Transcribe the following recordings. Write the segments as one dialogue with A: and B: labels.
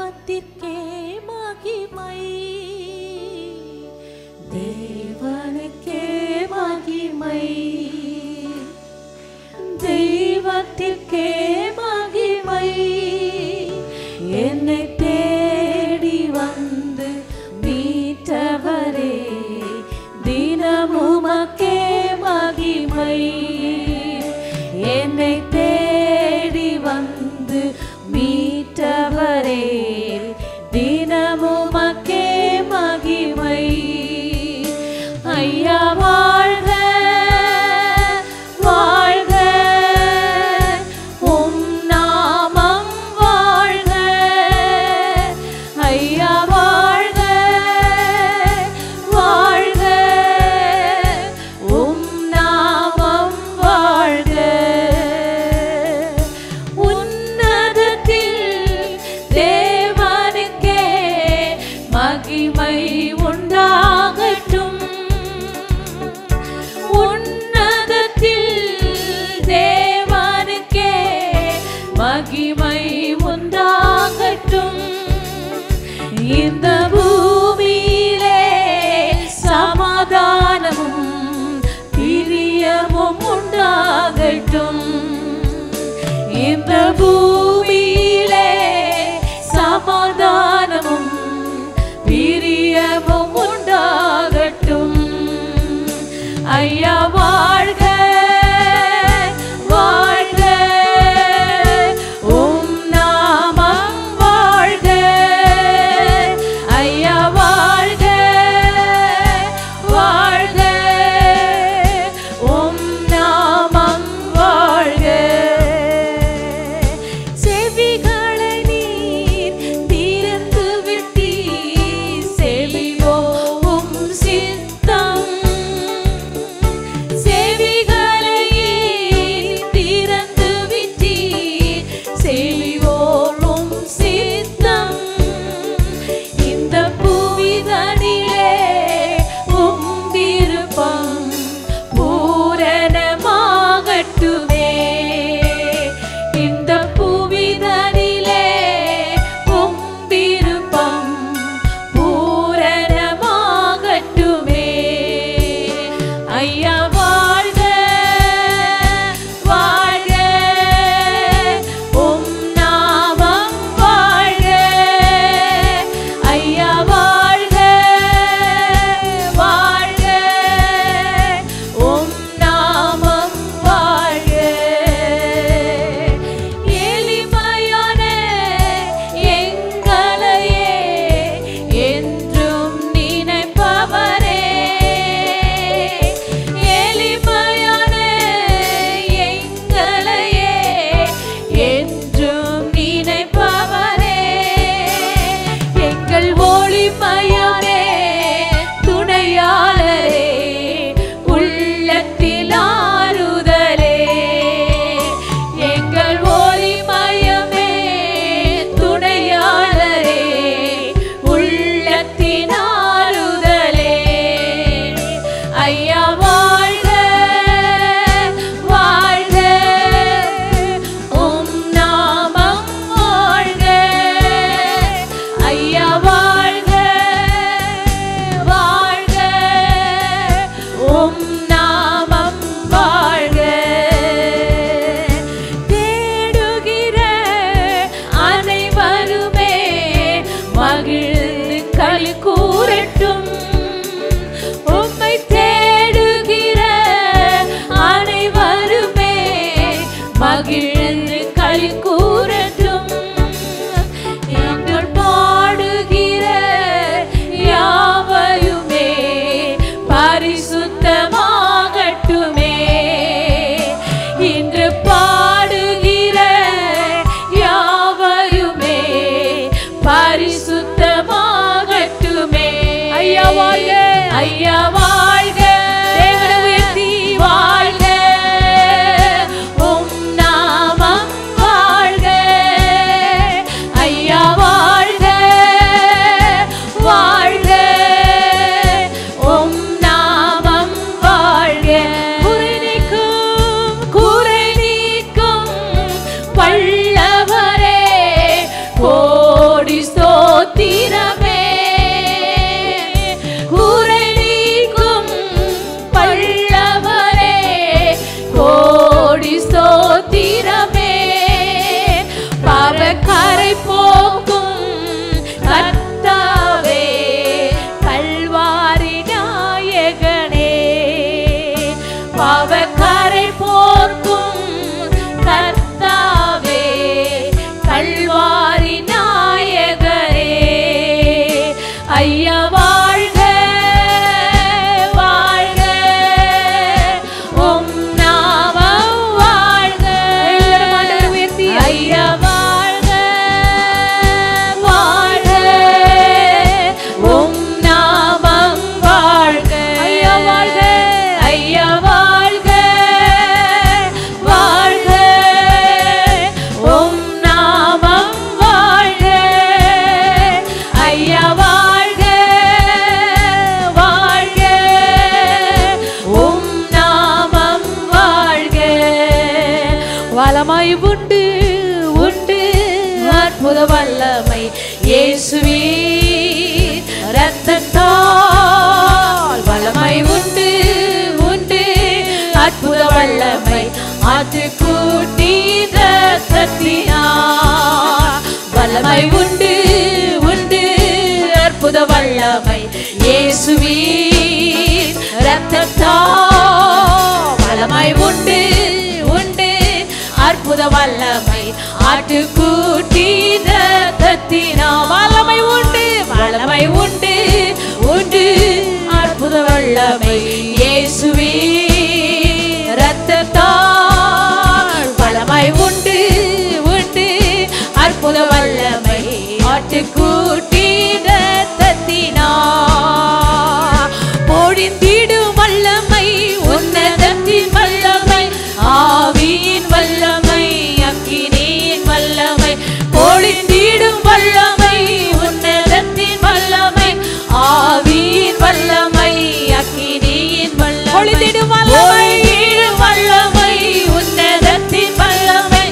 A: தெய்வத்திற்கே மகிமை, தேவனுக்கே மகிமை, தெய்வத்திற்கே மகிமை. என்னை தேடி வந்து மீட்டவரே, தினமுமக்கே மகிமை. என்னை தேடி வந்து மீட்டவரே, தினமுமக்கே மகிமை. ஐயா வாழ்க வாழ்க, உம் நாமம் வாழ்க. ஐயா வாழ்க வாழ்க, உம் நாமம் வாழ்க. உன்னதத்தில் தேவனுக்கே மகிமை உண்டாகட்டும். உன்னதத்தில் தேவனுக்கே மகிமை உண்டாகட்டும். இந்த பூமியிலே சமாதானமும் பிரியமும் உண்டாகட்டும். இந்த பூமியிலே சமாதானமும் பிரியமும் உண்டாகட்டும். ஐயா வாழ்க வாழ்க, உம் நாமம் வாழ்க. ஐயா வாழ்க வாழ்க, உம் நாமம் வாழ்க. செவிகளை நீர் திறந்து விட்டீர், செவியோவும் சித்தம். செவிகளை திறந்து விட்டீர், செவியோவும் சித்தம். இந்த புவிதனிலே உம் விருப்பம் பூரணமாகட்டுமே. இந்த புவிதனிலே உம் விருப்பம் பூரணமாகட்டுமே. ஐயா வாழ்க வாழ்க, உம் நாமம் வாழ்க. ஐயா வாழ்க வாழ்க, உம் நாமம் வாழ்க. எளிமையான எங்களையே என்றும் நினைப்பவரே, எளிமையான எங்களையே என்றும் நினைப்பவரே. எங்கள் ஒளிமையானே துணையாளரே, உள்ளத்தில் ஆறுதலே. எங்கள் ஒளிமயமே துணையாளரே, உள்ளத்தின் ஆறுதலே. ஐயா வாழ்க வாழ்க, உம் நாமம் வாழ்க. ஐயா வாழ்க வாழ்க, உம் நாமம் வாழ்க. தேடுகிற அனைவருமே மகிழ்ந்து களி கூறட்டும். உம்மை தேடுகிற அனைவருமே மகிழ்ந்து களி கூறட்டும். எங்கள் பாடுகிற யாவையுமே பரிசுத்தமாகட்டுமே. இன்று பாடுகிற யாவையுமே பரிசுத்தமாகட்டுமே. ஐயா வாழ்க ஐயா வாழ்க, தேவனை உயர்த்தி வாழ்க, உம் நாமம் வாழ்க. உண்டு அற்புத வல்லமை இயேசுவே இரத்தத்தால் வல்லமை உண்டு உண்டு அற்புத வல்லமை ஆட்டுக்குட்டி இரத்தத்தினால் வல்லமை உண்டு உண்டு அற்புத வல்லமை இயேசுவே இரத்தத்தால் வல்லமை உண்டு உண்டு அற்புத வல்லமை ஆட்டுக்குட்டி இரத்தத்தினால் வல்லமை உண்டு வல்லமை உண்டு உண்டு அற்புத வல்லமை இயேசுவே இரத்தத்தால் வல்லமை உண்டு உண்டு அற்புத வல்லமை ஆட்டுக்குட்டி இரத்தத்தினால் பொழிந்திடும் வல்லமை உன்னதத்தின் வல்லமை ஆவியின் வல்லமை அக்கினியின் வல்லமை பொழிந்திடும் வல்லமை உன்னதத்தின் வல்லமை ஆவியின் வல்லமை அக்கினியின் வல்லமை பொழிந்திடும் வல்லமை உன்னதத்தின் வல்லமை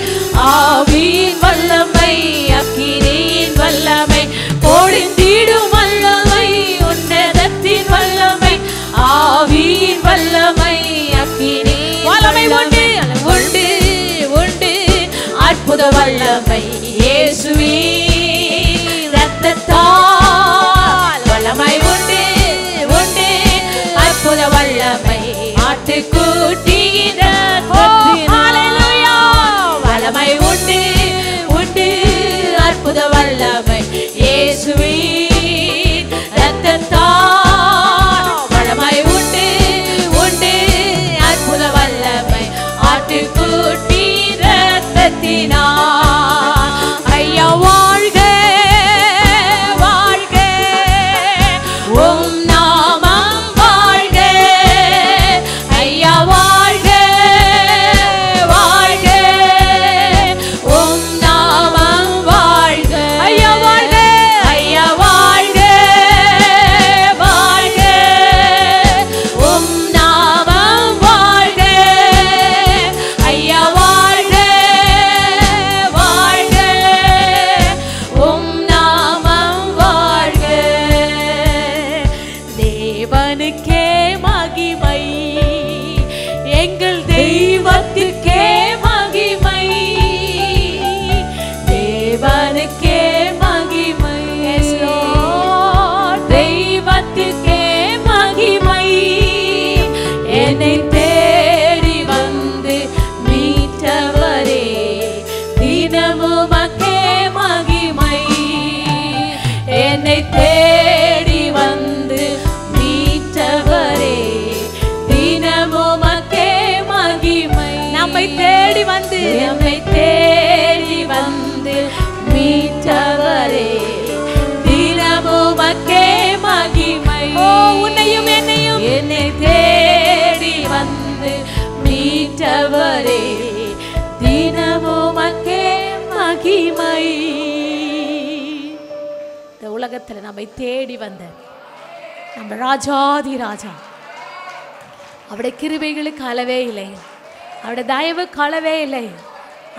A: ஆவியின் வல்லமை அக்கினியின் வல்லமை பொழிந்திடும் வல்லமை உன்னதத்தின் வல்லமை ஆவியின் வல்லமை அக்கினியின் வல்லமை உண்டு உண்டு உண்டு அற்புத வல்லமை இயேசுவே இரத்தத்தால் வல்லமை உண்டு உண்டு அற்புத வல்லமை ஆட்டுக்குட்டி இரத்தத்தினால் வல்லமை உண்டு உண்டு அற்புத வல்லமை இயேசுவே இரத்தத்தால் வல்லமை உண்டு உண்டு அற்புத வல்லமை ஆட்டுக்குட்டி இரத்தத்தினால் ஐயா வாழ்க வாழ்க உம் நாமம் வாழ்க ஐயா வாழ்க வாழ்க உம் நாமம் வாழ்க ஐயா வாழ்க ஐயா வாழ்க வாழ்க உம் நாமம் வாழ்க ஐயா வாழ்க வாழ்க உம் நாமம் வாழ்க தேவனுக்கே மகிமை எங்கள் தெய்வத்திற்கே மகிமை தேவனுக்கே மகிமை தெய்வத்திற்கே மகிமை என்னை தேடி வந்து மீட்டவரே தினமும் மக்கே மகிமை என்னை தேடி வந்து மீட்டவரே தினமும் மக்கே மகிமை நம்மை தேடி வந்து மீட்டவரே தினமும் மக்கே மகிமை உன்னையும் என்னையும் என்னை தேடி வந்து மீட்டவரே தினமும் மக்கே மகிமை இந்த உலகத்தில் நம்மை தேடி வந்த நம்ம ராஜாதி ராஜா அவருடைய கிருபைகளுக்கு அளவே இல்லை அவருடைய தயவுக்கு அளவே இல்லை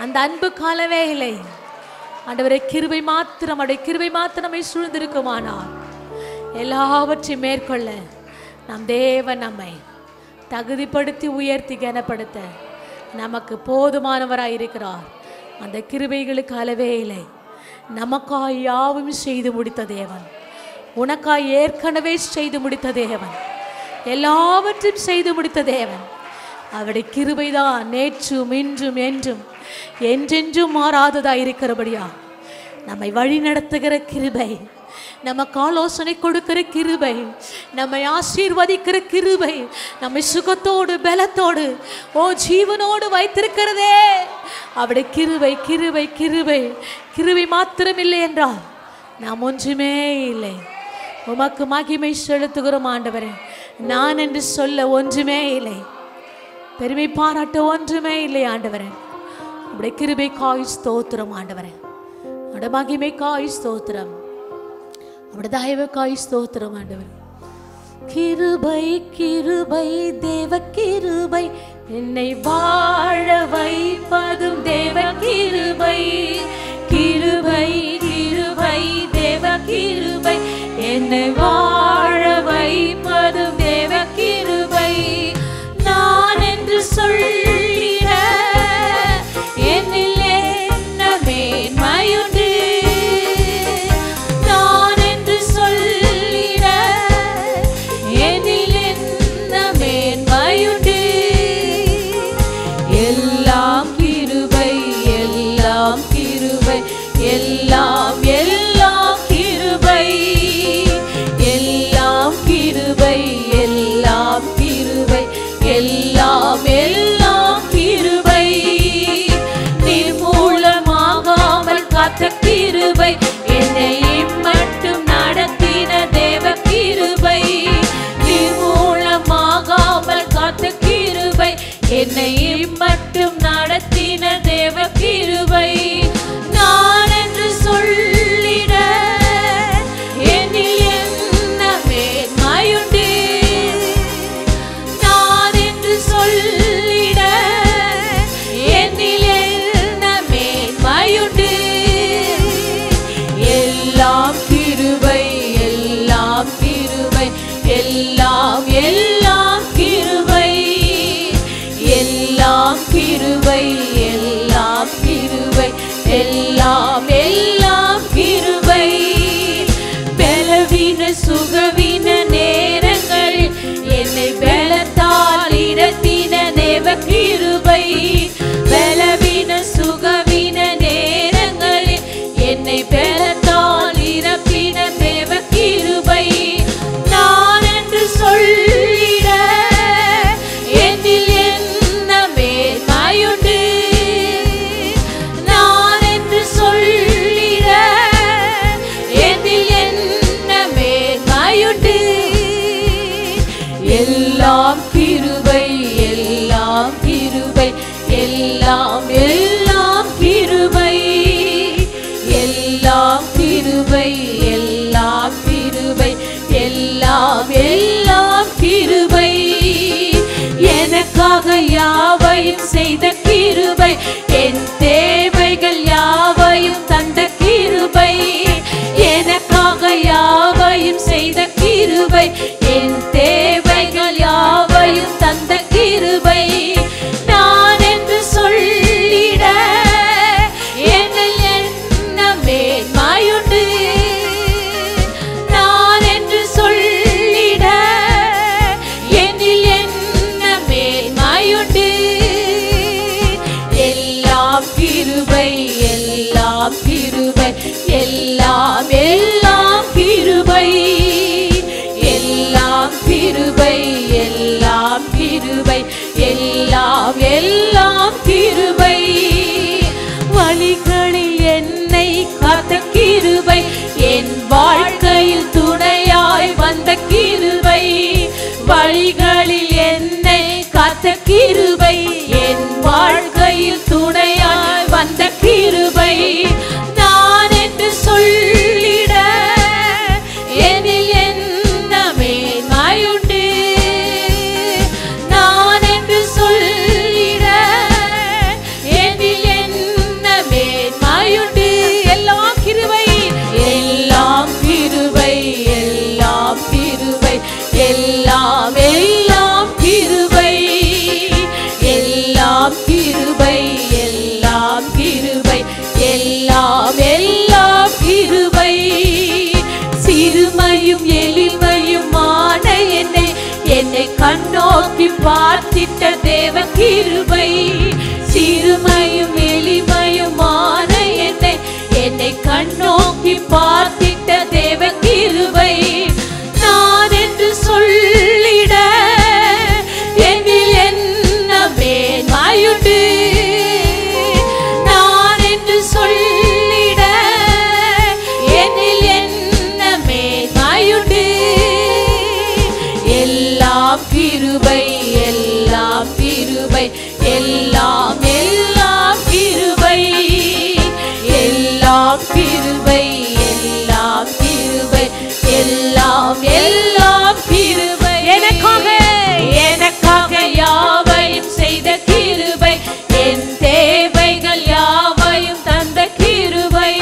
A: அந்த அன்புக்கு அளவே இல்லை ஆண்டவரே கிருபை மாத்திரம் அவருடைய கிருபை மாத்திரம் நம்மை சூழ்ந்திருக்குமானால் எல்லாவற்றையும் மேற்கொள்ள நம் தேவன் நம்மை தகுதிப்படுத்தி உயர்த்தி கனப்படுத்த நமக்கு போதுமானவராய் இருக்கிறார் அந்த கிருபைகளுக்கு அளவே இல்லை நமக்காய் யாவும் செய்து முடித்த தேவன் உனக்காய் ஏற்கனவே செய்து முடித்த தேவன் எல்லாவற்றையும் செய்து முடித்த தேவன் அவருடைய கிருபைதான் நேற்றும் இன்றும் என்றும் என்றென்றும் மாறாததாக இருக்கிறபடியா நம்மை வழி நடத்துகிற கிருபை நமக்கு ஆலோசனை கொடுக்கிற கிருபை நம்மை ஆசீர்வதிக்கிற கிருபை நம்மை சுகத்தோடு பலத்தோடு ஜீவனோடு வைத்திருக்கிறதே அவருடைய கிருபை கிருபை கிருபை கிருபை மாத்திரம் இல்லை என்றால் நாம் ஒன்றுமே இல்லை உமக்கு மகிமை செலுத்துகிறோம் ஆண்டவரே நான் என்று சொல்ல ஒன்றுமே இல்லை பெருமை பாராட்ட ஒன்றுமே இல்லை ஆண்டவரே உடைய கிருபைக்காய் ஸ்தோத்திரம் ஆண்டவரே உடைய மகிமைக்காய் ஸ்தோத்திரம் உடைய தயவுக்காய் ஸ்தோத்திரம் ஆண்டவரே கிருபை கிருபை தேவ கிருபை என்னை வாழ வைப்பதும் தேவ கிருபை எல்லாம் கிருபை, எல்லாம் எல்லாம் கிருபை, எல்லாம் கிருபை, எல்லாம் கிருபை, எல்லாம் எல்லாம் கிருபை. நிர்மூலமாகாமல் காத்த கிருபை, என்னை மட்டும் நடத்தின தேவ கிருபை. நிர்மூலமாகாமல் காத்த கிருபை, என்னை மட்டும் நடத்தின தேவ கிருபை. நான் என்று சொல்லிட என்னில் என்ன மேன்மையுண்டு, நான் என்று சொல்லிட என்னில் என்ன மேன்மையுண்டு. எல்லாம் கிருபை, எல்லாம் கிருபை, எல்லாம் எல்லாம் கிருபை, எல்லாம் கிருபை, எல்லாம் கிருபை, எல்லாம் எல்லாம் கிருபை. பலவீன சுகவீன நேரங்களில் என்னை பலத்தால் இடத்தின தேவ கிருபை. பலவீன சுகவீன நேரங்களில் என்னை பலத்தால் இடத்தின தேவ கிருபை. நான் என்று சொல்லிட என்னில் என்ன மேன்மையுண்டு, நான் என்று சொல்லிட என்னில் என்ன மேன்மையுண்டு. எல்லாம் கிருபை, எல்லாம் கிருபை, எல்லாம் எல்லாம் கிருபை, எல்லாம் கிருபை, எல்லாம் கிருபை, எல்லாம் எல்லாம் கிருபை. எனக்காக யாவையும் செய்த கிருபை, என் தேவைகள் யாவையும் தந்த கிருபை. எனக்காக யாவையும் செய்த கிருபை, என் தேவைகள் யாவையும் தந்த கிருபை. நான் என்று சொல்லிட என்னில் என்ன மேன்மையுண்டு, நான் என்று சொல்லிட என்னில் என்ன மேன்மையுண்டு. எல்லாம் கிருபை, எல்லாம் கிருபை, எல்லாம் எல்லாம் கிருபை, எல்லாம் கிருபை, எல்லாம் கிருபை, எல்லாம் எல்லாம் கிருபை. வழிகளில் என்னை காத்த கிருபை, என் வாழ்க்கையில் துணையாய் வந்த கிருபை. வழிகளில் என்னை காத்த கிருபை, என் வாழ்க்கையில் துணையாய் வந்த கிருபை. நான் என்று சொல்லிட என்னில் என்ன மேன்மையுண்டு, நான் என்று சொல்லிட என்னில் என்ன மேன்மையுண்டு. எல்லாம் கிருபை, எல்லாம் கிருபை, எல்லாம் கிருபை, எல்லாம் எல்லாம் கிருபை, எல்லாம் கிருபை, எல்லாம் கிருபை, எல்லாம் எல்லாம் கிருபை. சிறுமையும் எளிமையுமான என்னை, என்னை கண்ணோக்கி பார்த்திட்ட தேவ கிருபை. சிறுமையும் எளிமையுமான என்னை, என்னை கண்ணோக்கி பார்த்திட்ட தேவ கிருபை. நான் என்று சொல்லிட என்னில் என்ன மேன்மையுண்டு, நான் என்று சொல்லிட என்னில் என்ன மேன்மையுண்டு. எல்லாம் கிருபை, எல்லாம் கிருபை, எல்லாம் எல்லாம் கிருபை, எல்லாம் கிருபை, எல்லாம் கிருபை, எல்லாம் எல்லாம் கிருபை. எனக்காக எனக்காக யாவையும் செய்த கிருபை, என் தேவைகள் யாவையும் தந்த கிருபை.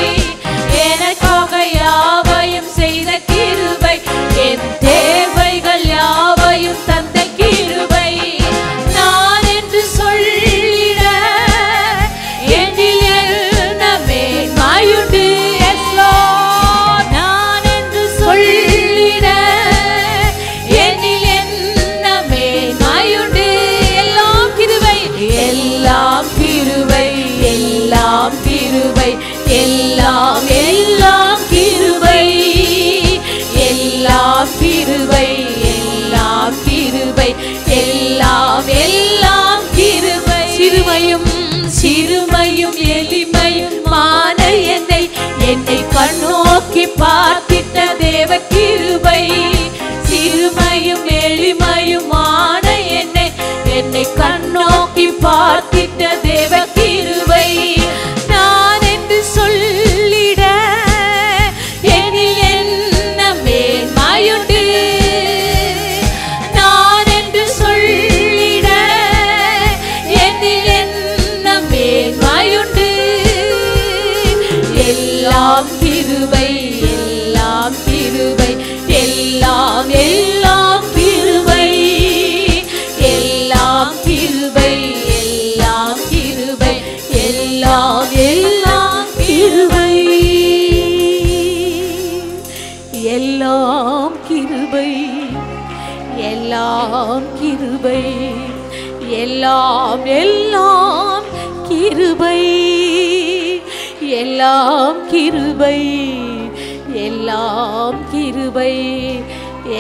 A: எனக்காக யாவையும் செய்த கிருபை, என் தேவைகள் யாவையும் தந்த கிருபை. நான் என்று சொல்லிட என்னில் என்ன மேன்மையுண்டு. நான் என்று சொல்லிட எல்லாம் கிருபை. சிறுமையும் சிறுமையும் எளிமையும் மான என்னை கண்ணோக்கி பார்த்திட்ட தேவ கிருபை. சிறுமையும் எளிமையும் மான என்னை கண்ணோக்கி பார்த்திட்ட தேவ கிருபை. நான் என்று சொல்லிட எனில் என்ன மேன்மையுண்டு. நான் என்று சொல்லிட எனில் என்ன மேன்மையுண்டு. எல்லாம் கிருபை, எல்லாம் கிருபை, எல்லாம் எல்லாம் கிருபை. எல்லாம் கிருபை, எல்லாம் கிருபை, எல்லாம் எல்லாம் கிருபை. எல்லாம் கிருபை, எல்லாம் கிருபை, எல்லாம் எல்லாம் கிருபை. எல்லாம் கிருபை, எல்லாம் கிருபை,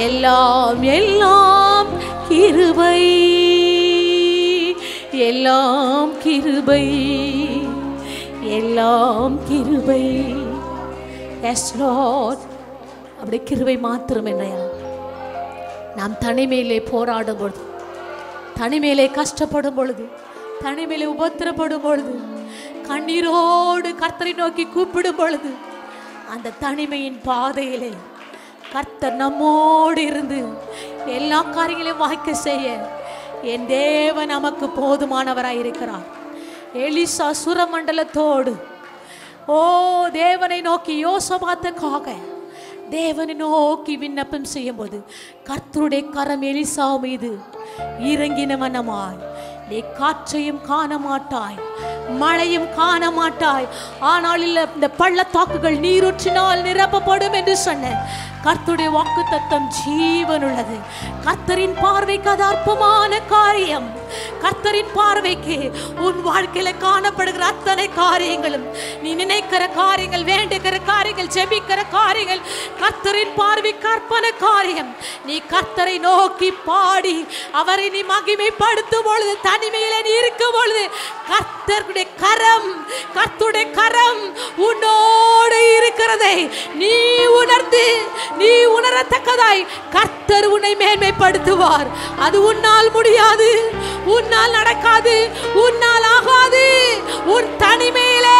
A: எல்லாம் எல்லாம் கிருபை. எல்லாம் கிருபை, எல்லாம் கிருபை. Yes lord. அப்படி கிருபை மாத்திரம் என்னையா? நாம் தனிமையிலே போராடும் பொழுது, தனிமையிலே கஷ்டப்படும் பொழுது, தனிமையிலே உபத்திரப்படும் பொழுது, கண்ணீரோடு கர்த்தரை நோக்கி கூப்பிடும் பொழுது, அந்த தனிமையின் பாதையிலே கர்த்தர் நம்மோடு இருந்து எல்லா காரியங்களையும் வாய்க்க செய்ய என் தேவன் நமக்கு போதுமானவராய் இருக்கிறார். எலிசா சுரமண்டலத்தோடு தேவனை நோக்கி யோசபாத்துக்காக தேவனை நோக்கி விண்ணப்பம் செய்யும் போது கர்த்தருடைய கரம் எலிசா மீது இறங்கின வண்ணமாய், நீ காற்றையும் காண மாட்டாய், மழையும் காண மாட்டாய், ஆனால் இந்த பள்ளத்தாக்குகள் நீரூற்றினால் நிரப்பப்படும் என்று சொன்ன கர்த்தருடைய வாக்குத்தத்தம் ஜீவன் உள்ளது. கர்த்தரின் பார்வைக்கு அது அற்பமான காரியம். கர்த்தரின் பார்வைக்கு உன் வாழ்க்கையில காணப்படுகிற அத்தனை காரியங்களும், நீ நினைக்கிற காரியங்கள், வேண்டுகிற காரியங்கள், ஜெபிக்கிற காரியங்கள் கர்த்தரின் பார்வைக்கு அற்பமான காரியம். நீ கர்த்தரை நோக்கி பாடி அவரை நீ மகிமைப்படுத்தும் பொழுது, தனிமையில நீ இருக்கும் பொழுது கர்த்தருடைய கரம், கர்த்தருடைய கரம் உன்னோடு இருக்கிறதை நீ உணர்ந்து, நீ உணரத்தக்கதாய் கர்த்தர் உன்னை மேன்மைப்படுத்துவார். அது உன்னால் முடியாது, உன்னால் நடக்காது, உன்னால் ஆகாது. உன் தனிமையிலே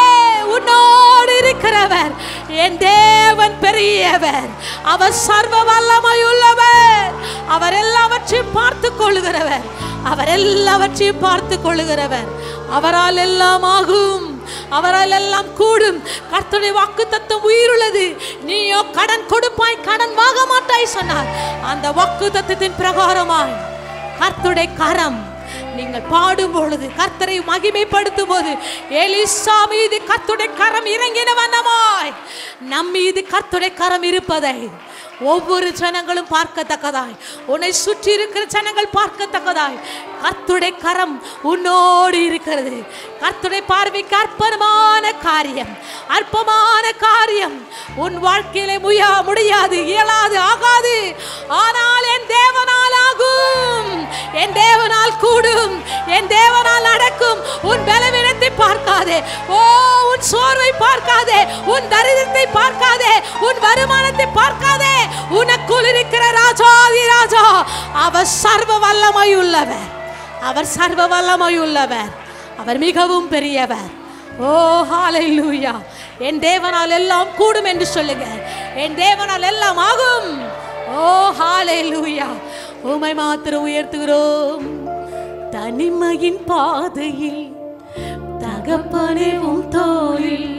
A: உன்னோடு இருக்கிறவர் என் தேவன் பெரியவர். அவர் சர்வ வல்லமையுள்ளவர். அவர் எல்லாவற்றையும் பார்த்து கொள்ளுகிறவர். அவர் எல்லாவற்றையும் பார்த்து கொள்ளுகிறவர். அவரால் எல்லாம் ஆகும், அவரால் எல்லாம் கூடும். கர்த்தருடைய வாக்குத்தத்தம் உயிருள்ளது. நீயோ கடன் கொடுப்பாய், கடன் வாங்க மாட்டாய் சொன்னார். அந்த வாக்குத்தத்தத்தின் பிரகாரமாய் கர்த்தருடைய கரம், நீங்கள் பாடும் பொழுது, கர்த்தரை மகிமைப்படுத்தும் போது, எலிசா மீது கர்த்தருடைய கரம் இறங்கின வண்ணமாய் நம் மீது கர்த்தருடைய கரம் இருப்பதை ஒவ்வொரு ஜனங்களும் பார்க்கத்தக்கதாய், உன்னை சுற்றி இருக்கிற ஜனங்கள் பார்க்கத்தக்கதாய் கர்த்தருடைய கரம் உன்னோடு இருக்கிறது. கர்த்தருடைய பார்வைக்கு அற்பமான காரியம், அற்பமான காரியம் உன் வாழ்க்கையிலே முடியாது, இயலாது, ஆகாது. ஆனால் என் தேவனால் ஆகும், என் தேவனால் கூடும், என் தேவனால் நடக்கும். உன் பலவீனத்தை பார்க்காதே, உன் சோர்வை பார்க்காதே, உன் தரித்திரத்தை பார்க்காதே, உன் வருமானத்தை பார்க்காதே. உனக்குள் இருக்கிற ராஜாதி ராஜா அவர் சர்வ வல்லமையுள்ளவர். அவர் சர்வ வல்லமையுள்ளவர். அவர் மிகவும் பெரியவர். ஓ ஹல்லேலூயா. என் தேவனால் எல்லாம் கூடும் என்று சொல்லுங்க. என் தேவனால் எல்லாம் ஆகும். ஓ ஹல்லேலூயா. உம்மை மாத்திரம் உயர்த்துகிறோம். தனிமையின் பாதையில் தகப்பனே உம் தோளில்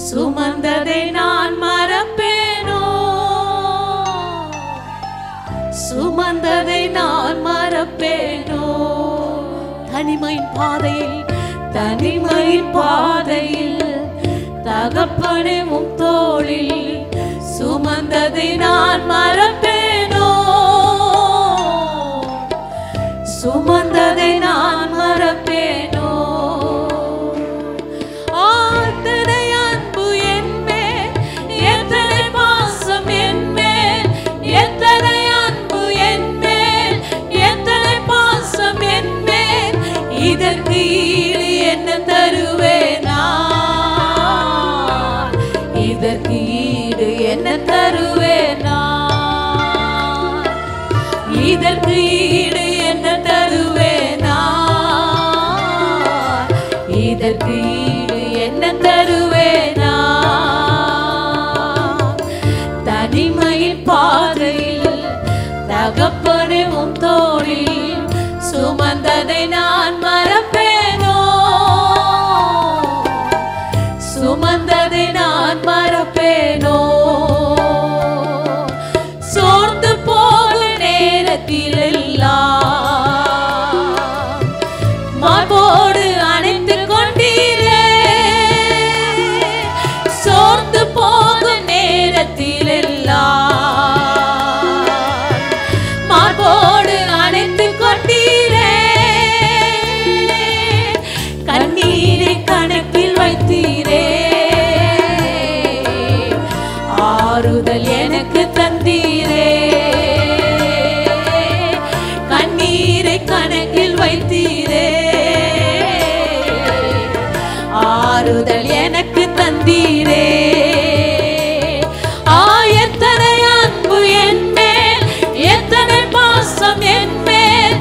A: சுமந்ததை நான் மறப்பேனோ, சுமந்ததை நான் மறப்பேனோ. தனிமையின் பாதையில், தனிமையின் பாதையில் தகப்பனே உம் தோளில் சுமந்ததை நான் மறப்பேனோ, சுமந்ததை நான் மறப்பேனோ. ஆத்தனை அன்பு என்மேல், எத்தனை பாசம் என்மேல், எத்தனை அன்பு என்மேல், எத்தனை பாசம் என்மேல். சுமந்ததை நான் மறப்பேனோ? சோர்ந்து போகும் நேரத்தில் எல்லாம் மார்போடு அணைத்து கொண்டீரே. சோர்ந்து போகும் நேரத்தில் எல்லாம் மார்போடு அணைத்து கொண்டீரே. கண்ணீரை கணக்கில் வைத்தீரே. ஆறுதல் எனக்கு தந்தீரே. கண்ணீரை கணக்கில் வைத்தீரே. ஆறுதல் எனக்கு தந்தீரே. எத்தனை அன்பு என் மேல், எத்தனை பாசம் என் மேல்,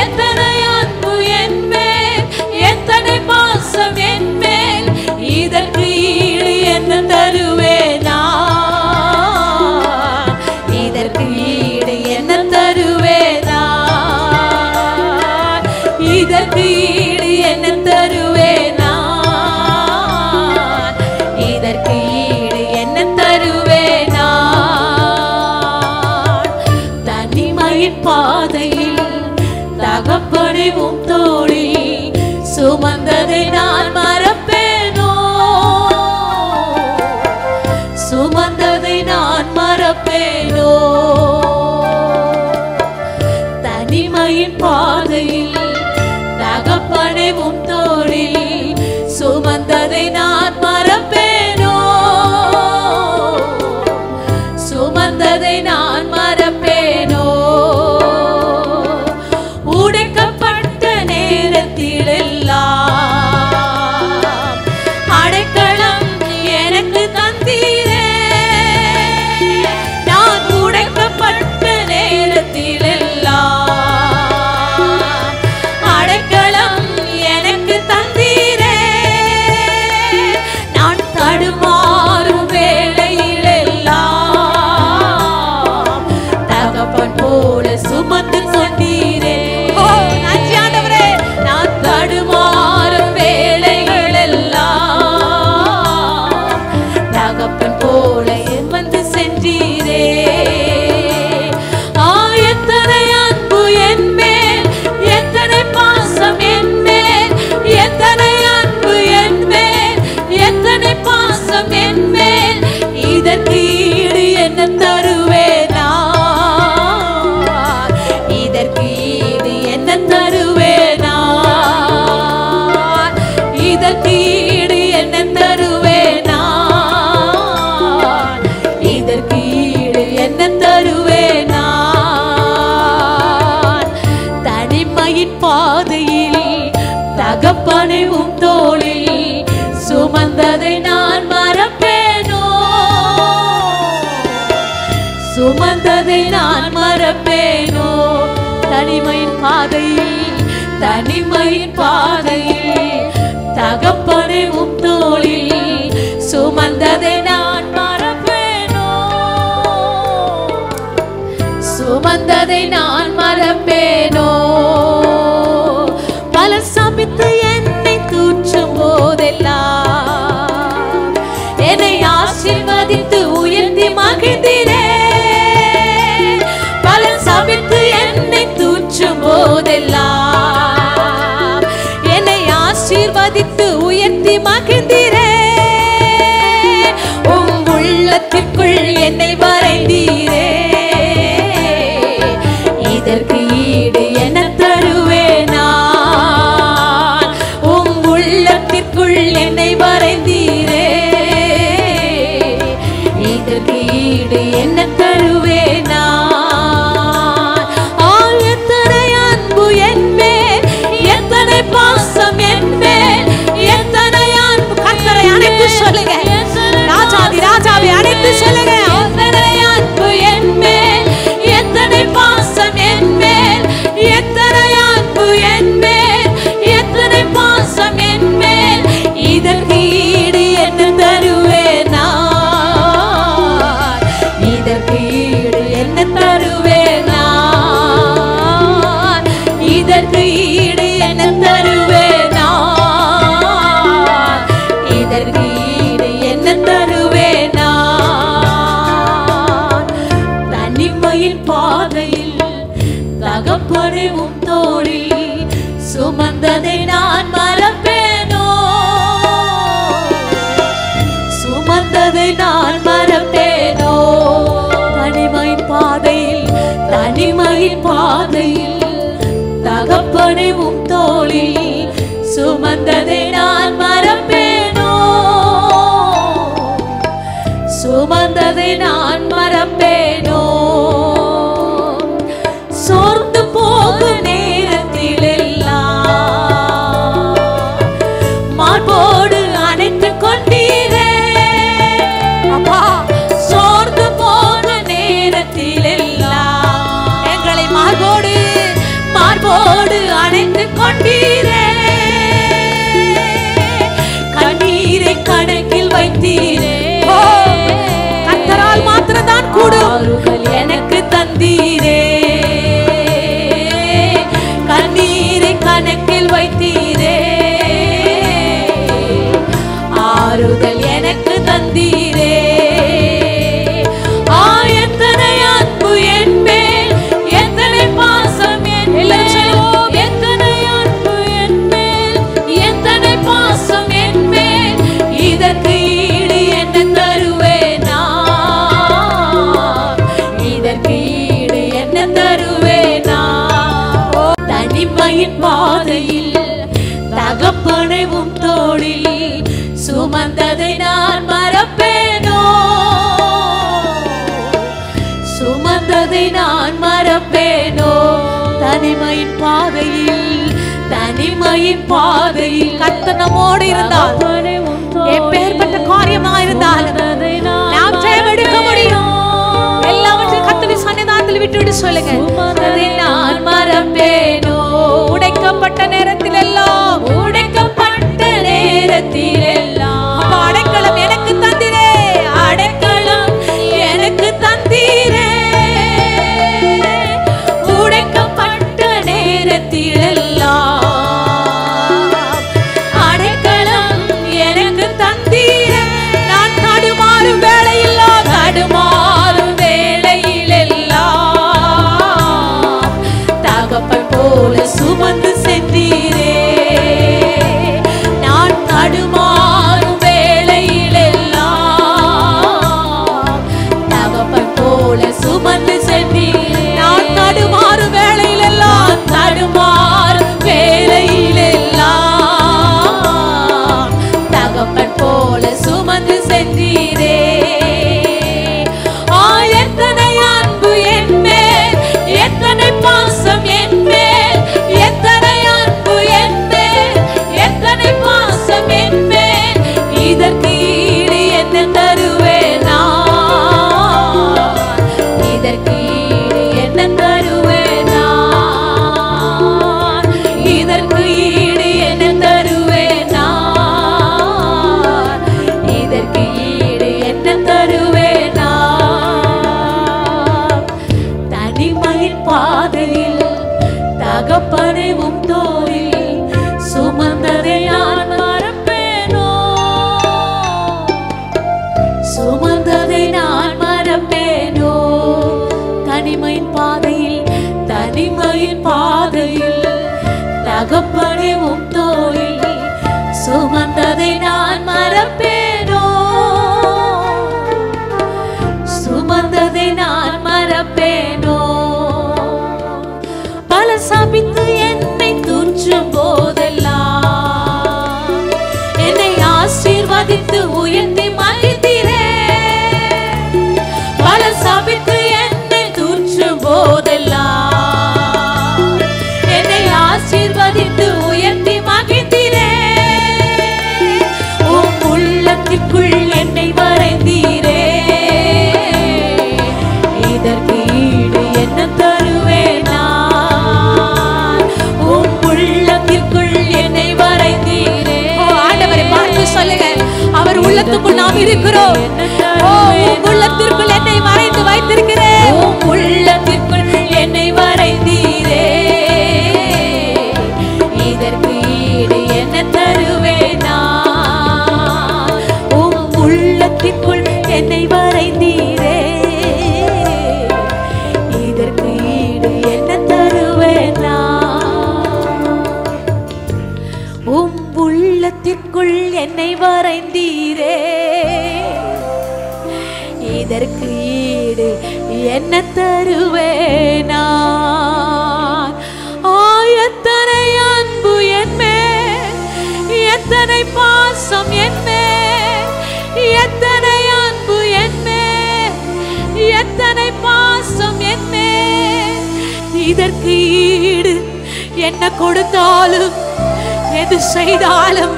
A: எத்தனை அன்பு என் மேல், எத்தனை பாசம் என் மேல். இதற்கு ஈடு என்ன தருவேனா? இதற்கு ஈடு என்ன தருவேனா? இதற்கு ஈடு என்ன தருவேனா? இதற்கு ஈடு என்ன தருவேனா? தனிமையின் பாதையில் தகப்பனை உம் தோளில் சுமந்ததை நான் மறப்பேனோ? சுமந்ததை நான் மறப்பேனோ? தனிமையின் பாதையில் தகப்பனை உம் தோளில் சுமந்ததை நான் மறப்பேனோ? சுமந்ததை நான் மறப்பேனோ? உடைக்கப்பட்ட நேரத்தில் எல்லாம் அடைக்கலம் எனக்கு தந்தீரே. நான் உடைக்கப்பட்ட நேரத்தில் எல்லாம் அடைக்கலம் எனக்கு தந்தீரே. நான் தடுமாறும் வேளையில் எல்லாம் தகப்பன் போல சுமந்து கொண்டீரே. நன்றி ஆண்டவரே. நான் தடுமாறும் வேளைகள் எல்லாம் தகப்பன் போல வந்து சென்றீரே. எத்தனை அன்பு என் மேல், எத்தனை பாசம் என் மேல், எத்தனை அன்பு என் மேல், எத்தனை பாசம் என் மேல். இதற்கு ஈடு என்ன தருவேனா? இதற்கு ஈடு என்ன தருவேனா? இதற்கு ஈடு என்ன தருவேனா? இதற்கு ஈடு என்ன தருவேனா? தனிமையின் பாதையில் தகப்பனை உம் தோளில் சுமந்ததை நான் மறப்பேனோ? சுமந்ததை நான் மறப்பேனோ? தனிமையின் பாதையில், தனிமையின் பாதையில் தகப்பனை உம் தோளில் சுமந்ததை நான் மறப்பேனோ? சுமந்ததை நான் மறப்பேனோ? பல சபித்து என்னை தூற்றும் போதெல்லாம் என்னை ஆசீர்வதித்து உயர்த்தி மகிழ்ந்தீரே. பல சபித்து என்னை தூற்றும் போதெல்லாம் என்னை ஆசீர்வதித்து உயர்த்தி மகிழ்ந்தீரே. உம் உள்ளத்திற்குள் என்னை வரைந்தீரே. இதற்கு ஈடு என்ன தருவேனா? உம் உள்ளத்திற்குள் என்னை வரைந்தீரே. இதற்கு ஈடு என்ன தருவேனா? எத்தனை அன்பு என் மேல், எத்தனை பாசம் என் மேல், எத்தனை அன்பு. கர்த்தரை அழைத்து சொல்லுங்க. ராஜாதி ராஜாவை அழைத்து சொல்லுங்க. எத்தனை அன்பு என் மேல், எத்தனை பாசம் என் மேல், எத்தனை அன்பு என் மேல், எத்தனை பாசம் என் மேல். இதற்கு ஈடு என்ன தருவேனா? இதற்கு ஈடு என்ன தகப்பனை உம் தோளில் சுமந்ததை நான் மறப்பேனோ, சுமந்ததை நான் மறப்பேனோ. தனிமையின் பாதையில் தனிமையின் பாதையில் தகப்பனை உம் தோளில் சுமந்ததை நான் மறப்பேனோ, சுமந்ததை நான் மறப்பேனோ. சோர்ந்து போகும் நேரத்தில் எல்லாம் மார்போடு அணைத்து கொண்டீரே அப்பா. சோர்ந்து போகும் நேரத்தில் எல்லாம் எங்களை மார்போடு மார்போடு அணைத்து கொண்டீரே. கண்ணீரை கணக்கில் வைத்தீரே, கர்த்தரால் மாத்திரம்தான் கூடும் எனக்கு தந்தீரே. கண்ணீரை கணக்கில் வைத்தீரே, ஆறுதல் எனக்கு தந்தீரே. எத்தனை அன்பு என் மேல், எத்தனை பாசம் என் மேல், எத்தனை அன்பு என் மேல், எத்தனை பாசம் என் மேல். இதற்கு ஈடு என்ன தருவேனா, இதற்கு ஈடு என்ன தருவேனா. தனிமையின் பாதையில் தகப்பனை உம் தோளில் சுமந்ததை நான் மறப்பேனோ, சுமந்ததை நான் மறப்பேனோ. தனிமையின் பாதையில் தனிமையின் பாதையில் கர்த்தர் நம்மோடு இருந்தால், எப்பேற்பட்ட காரியமா இருந்தாலும் நாம் ஜெயமெடுக்க முடியும். எல்லாவற்றையும் கர்த்தரின் சன்னிதானத்தில் விட்டுவிட்டு சொல்லுங்க, அதை நான் மறப்பேனோ. உடைக்கப்பட்ட நேரத்தில் எல்லாம், உடைக்கப்பட்ட நேரத்தில் எல்லாம் அடைக்கலம் எனக்கு தந்தீரே, அடைக்கலம் எனக்கு தந்தீரே. உடைக்கப்பட்ட நேரத்தில் எல்லாம் அடைக்கலம் எனக்கு தந்தீரே. நான் தடுமாறும் வேளையில், தடுமாறும் வேளையில் எல்லாம் தகப்பன் போல சுமந்து சென்றீரே. நான் தடுமாறும் வேளையில் எல்லாம் தகப்பன் போல சுமந்து சென்றீரே. நான் தடுமாறும் வேளையில் எல்லாம், தடுமாறும் வேளையில் எல்லாம் தகப்பன் போல சுமந்து சென்றீரே. எத்தனை அன்பு என் மேல், எத்தனை பாசம் என் மேல், எத்தனை அன்பு என் மேல், எத்தனை பாசம் என் மேல். இதற்கு ஈடு என்ன தருவேனா, இதற்கு ஈடு என்ன தருவேனா, இதற்கு ஈடு என்ன தருவேனா, இதற்கு ஈடு என்ன தருவேனா. தனிமையின் பாதையில் தகப்பனை உம் தோளில் சுமந்ததை நான் மறப்பேனோ, சுமந்ததை நான் மறப்பேனோ. தனிமையின் பாதையில் தனிமையின் பாதையில் தகப்பனை உம் தோளில் சுமந்ததை நான் மறப்பேனோ, சுமந்ததை நான் மறப்பேனோ. பல சபித்து என்னை துற்றும் போதெல்லாம் என்னை ஆசீர்வதித்து உயர்த்தி மகிழ்ந்தீரே. பல சபித்து என்னை துற்றும் போதெல்லாம் என்னை ஆசீர்வதித்து உயர்த்தி மகிழ்ந்தீரே. உம் உள்ளத்திற்குள் என்னை வரைந்தீரே. இதற்கு ஈடு என்ன தருவேனா, உம் உள்ளத்திற்குள் என்னை வரைந்தீரே. ஆண்டவரை பார்த்து சொல்லுங்க, அவர் உள்ளத்துக்குள் நாம் இருக்கிறோம். உம் உள்ளத்திற்குள் என்னை மறைத்து வைத்திருக்கிறேன். உம் உள்ளத்திற்குள் என்னை வரைந்தீரே. இதற்கு ஈடு என்ன தருவேனா, உம் உள்ளத்திற்குள் என்னை வரைந்தீரே. இதற்கு ஈடு என்ன தருவேனா. இதற்கு ஈடு என்ன தருவேனா? எத்தனை அன்பு என் மேல், எத்தனை பாசம் என் மேல், எத்தனை அன்பு என் மேல், எத்தனை பாசம் என் மேல். இதற்கு ஈடு என்ன கொடுத்தாலும் எது செய்தாலும்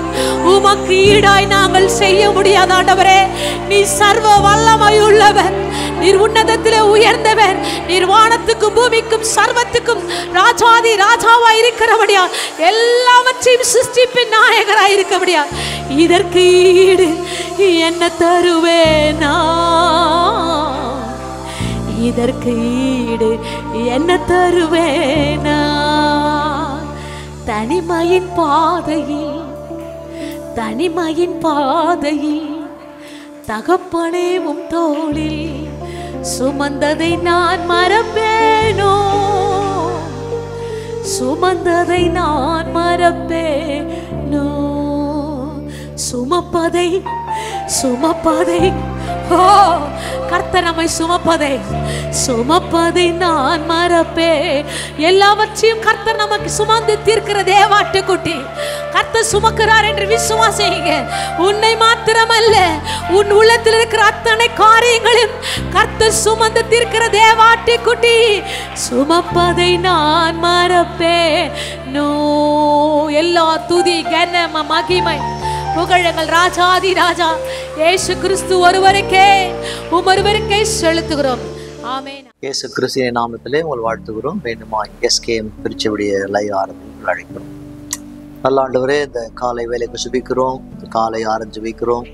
A: உமக்கு ஈடாய் நாங்கள் செய்ய முடியாத ஆண்டவரே. நீ சர்வ வல்லமை உள்ளவர், நீர் உன்னதத்திலே உயர்ந்தவர், நீர் வானத்துக்கும் பூமிக்கும் சர்வத்துக்கும் ராஜாதி ராஜாவா இருக்கிறபடியா, எல்லாவற்றையும் சிருஷ்டிப்பின் நாயகரா இருக்கபடியா, இதற்கு ஈடு என்ன தருவேனா? இதற்கு ஈடு என்ன தருவேனா? தனிமையின் பாதையில், தனிமையின் பாதையில் தகப்பனேவும் தோளில் சுமந்ததை நான் மறப்பேனோ? சுமந்ததை நான் மறப்பேனோ? சுமப்பதை சுமப்பதை கர்த்தர் நம்மை சுமப்பதை நான் மறப்பேன். எல்லாவற்றையும் கர்த்தர் நமக்கு சுமந்து தீர்க்கிற தேவாட்டுக்குட்டி கர்த்தர் சுமக்கிறார் என்று விசுவாசிங்க. உன்னை மாத்திரமல்ல, உன் உள்ளத்தில் இருக்கிற அத்தனை காரியங்களும் கர்த்தர் சுமந்து தீர்க்கிற தேவாட்டுக்குட்டி சுமப்பதை நான் மறப்பேன். எல்லா துதி கனம் மகிமை புகழங்கள் ராஜாதி ராஜா இயேசு கிறிஸ்து ஒருவருக்கே ஒருவருக்கே செலுத்துகிறோம். ஆமென்.
B: இயேசு கிறிஸ்துவின் நாமத்திலே உங்கள் வாழ்த்துகிறோம். வேண்டுமா எஸ்கேஎம் திருச்சபையுடைய லைவ் ஆரம்பித்து அழைக்கிறோம். நல்ல ஆண்டவரே, இந்த காலை வேலைக்கு சுபிக்கிறோம், காலை ஆரஞ்சு வைக்கிறோம்.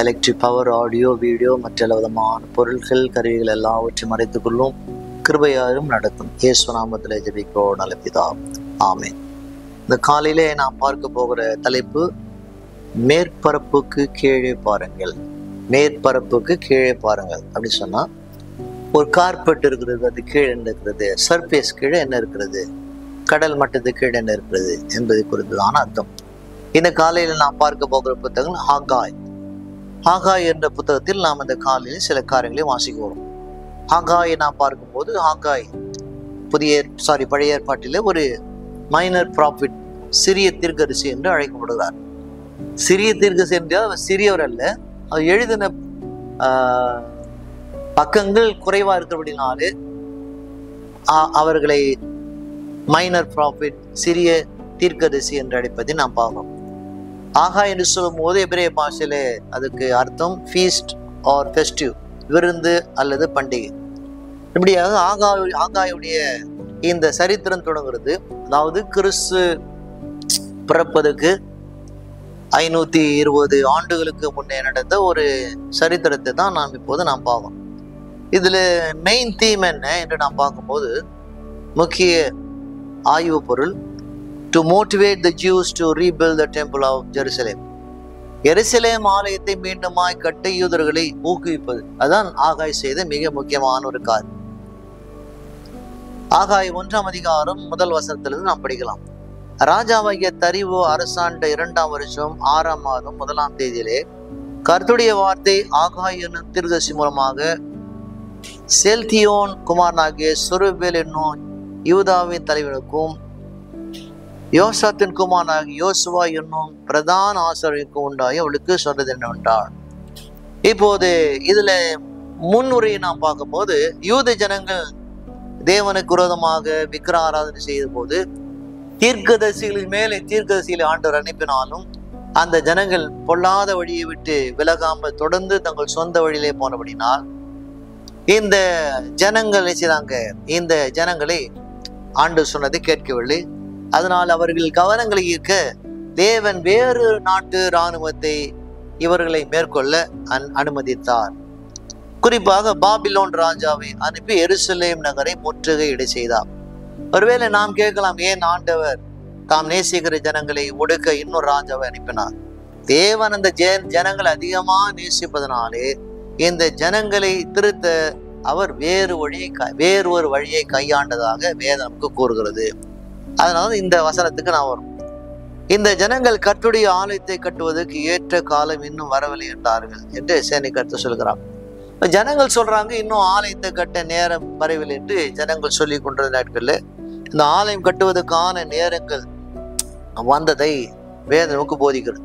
B: எலக்ட்ரிக் பவர், ஆடியோ, வீடியோ மற்ற விதமான பொருட்கள் கருவிகள் எல்லாவற்றையும் மறைத்துக் கொள்ளும். கிருபையாரும் நடத்தும். இயேசு நாமத்திலே ஜெபிக்கிறோம் நல்ல பிதா. ஆமென். இந்த காலையிலே நாம் பார்க்க போகிற தலைப்பு மேற்பரப்புக்கு கீழே பாருங்கள். மேற்பரப்புக்கு கீழே பாருங்கள் அப்படின்னு சொன்னா, ஒரு கார்பெட் இருக்கிறது, அது கீழே என்ன இருக்கிறது, சர்ஃபேஸ் கீழே என்ன இருக்கிறது, கடல் மட்டத்துக்கு கீழே என்ன இருக்கிறது என்பதை குறித்துதான் அர்த்தம். இந்த காலையில் நாம் பார்க்க போகிற புத்தகங்கள் ஹாகாய். ஹாகாய் என்ற புத்தகத்தில் நாம் இந்த காலையில் சில காரியங்களை வாசிக்கிறோம். ஹாகாயை நாம் பார்க்கும்போது, ஹாகாய் பழைய ஏற்பாட்டிலே ஒரு மைனர் ப்ராஃபிட், சிறிய தீர்க்கதரிசி என்று அழைக்கப்படுகிறார். சிறிய தீர்க்கதரிசி என்றால் அவர் சிறியவர் அல்ல, அவர் எழுதின பக்கங்கள் குறைவா இருக்கிறபடினாலே அவர்களை மைனர் ப்ராஃபிட், சிறிய தீர்க்கதரிசி என்று அழைப்பதை நாம் பார்க்கிறோம். ஆகாய் என்று சொல்லும் போது எபிரேய பாஷையிலே அதுக்கு அர்த்தம் ஃபீஸ்ட் ஆர் ஃபெஸ்டிவ், விருந்து அல்லது பண்டிகை. இப்படியாக ஆகாயுடைய இந்த சரித்திரம் தொடங்குறது. அதாவது கிறிஸ்து பிறப்பதற்கு 520 ஆண்டுகளுக்கு முன்னே நடந்த ஒரு சரித்திரத்தை தான் நாம் இப்போது பார்க்கணும். இதுல மெயின் தீம் என்ன என்று நாம் பார்க்கும்போது, முக்கிய ஆய்வு பொருள், to motivate the Jews to rebuild the temple of Jerusalem. எருசலேம் ஆலயத்தை மீண்டுமாய் கட்ட யூதர்களை ஊக்குவிப்பது. அதான் ஆகாய் செய்த மிக முக்கியமான ஒரு காரியம். ஆகாய் 1ஆம் அதிகாரம் 1 வசனத்திலிருந்து நாம் படிக்கலாம். ராஜாவாகிய தரிவு அரசாண்ட 2ஆம் வருஷம் 6ஆம் மாதம் 1ஆம் தேதியிலே கர்த்தருடைய வார்த்தை ஆகாய் என்னும் தீர்க்கதரிசி மூலமாக செல்தியோன் குமாரனாகிய சொருபேல் என்னும் யூதாவின் தலைவனுக்கும் யோசாத்தின் குமாரனாகிய யோசுவா என்னும் பிரதான ஆசாரியருக்கும் உண்டாகி அவளுக்கு சொன்னது என்னவென்றால், இப்போது இதுல முன்னுரையை நாம் பார்க்கும்போது, யூத ஜனங்கள் தேவனுக்கு விரோதமாக விக்கிர ஆராதனை செய்த போது தீர்க்கதரிசிகளின் மேலே தீர்க்கதரிசிகளை ஆண்டவர் அனுப்பினாலும் அந்த ஜனங்கள் பொல்லாத வழியை விட்டு விலகாமல் தொடர்ந்து தங்கள் சொந்த வழியிலே போனபடினால் இந்த ஜனங்கள் செய்தாங்க. இந்த ஜனங்களை ஆண்டவர் சொன்னதை கேட்கவில்லை. அதனால் அவர்கள் கவனங்களை ஈர்க்க தேவன் வேறு நாட்டு இராணுவத்தை இவர்களை மேற்கொள்ள அனுமதித்தார். குறிப்பாக பாபிலோன் ராஜாவை அனுப்பி எருசலேம் நகரை முற்றுகையிட செய்தார். ஒருவேளை நாம் கேட்கலாம், ஏன் ஆண்டவர் தாம் நேசிக்கிற ஜனங்களை ஒடுக்க இன்னொரு ராஜாவை அனுப்பினார்? தேவன் அந்த ஜனங்களை அதிகமா நேசிப்பதனாலே இந்த ஜனங்களை திருத்த அவர் வேறு ஒரு வழியை கையாண்டதாக வேதம் நமக்கு கூறுகிறது. அதனால இந்த வசனத்துக்கு நான் வரும். இந்த ஜனங்கள் கர்த்தருடைய ஆலயத்தை கட்டுவதற்கு ஏற்ற காலம் இன்னும் வரவில்லை என்றார்கள் என்று சேனை கர்த்தர் சொல்கிறார். ஜனங்கள் சொல்றாங்க, இன்னும் ஆலயத்தை கட்ட நேரம் வரவில்லை என்று ஜனங்கள் சொல்லி கொண்ட நாட்கள்ல இந்த ஆலயம் கட்டுவதற்கான நேரங்கள் வந்ததை வேதம் நமக்கு போதிக்கிறது.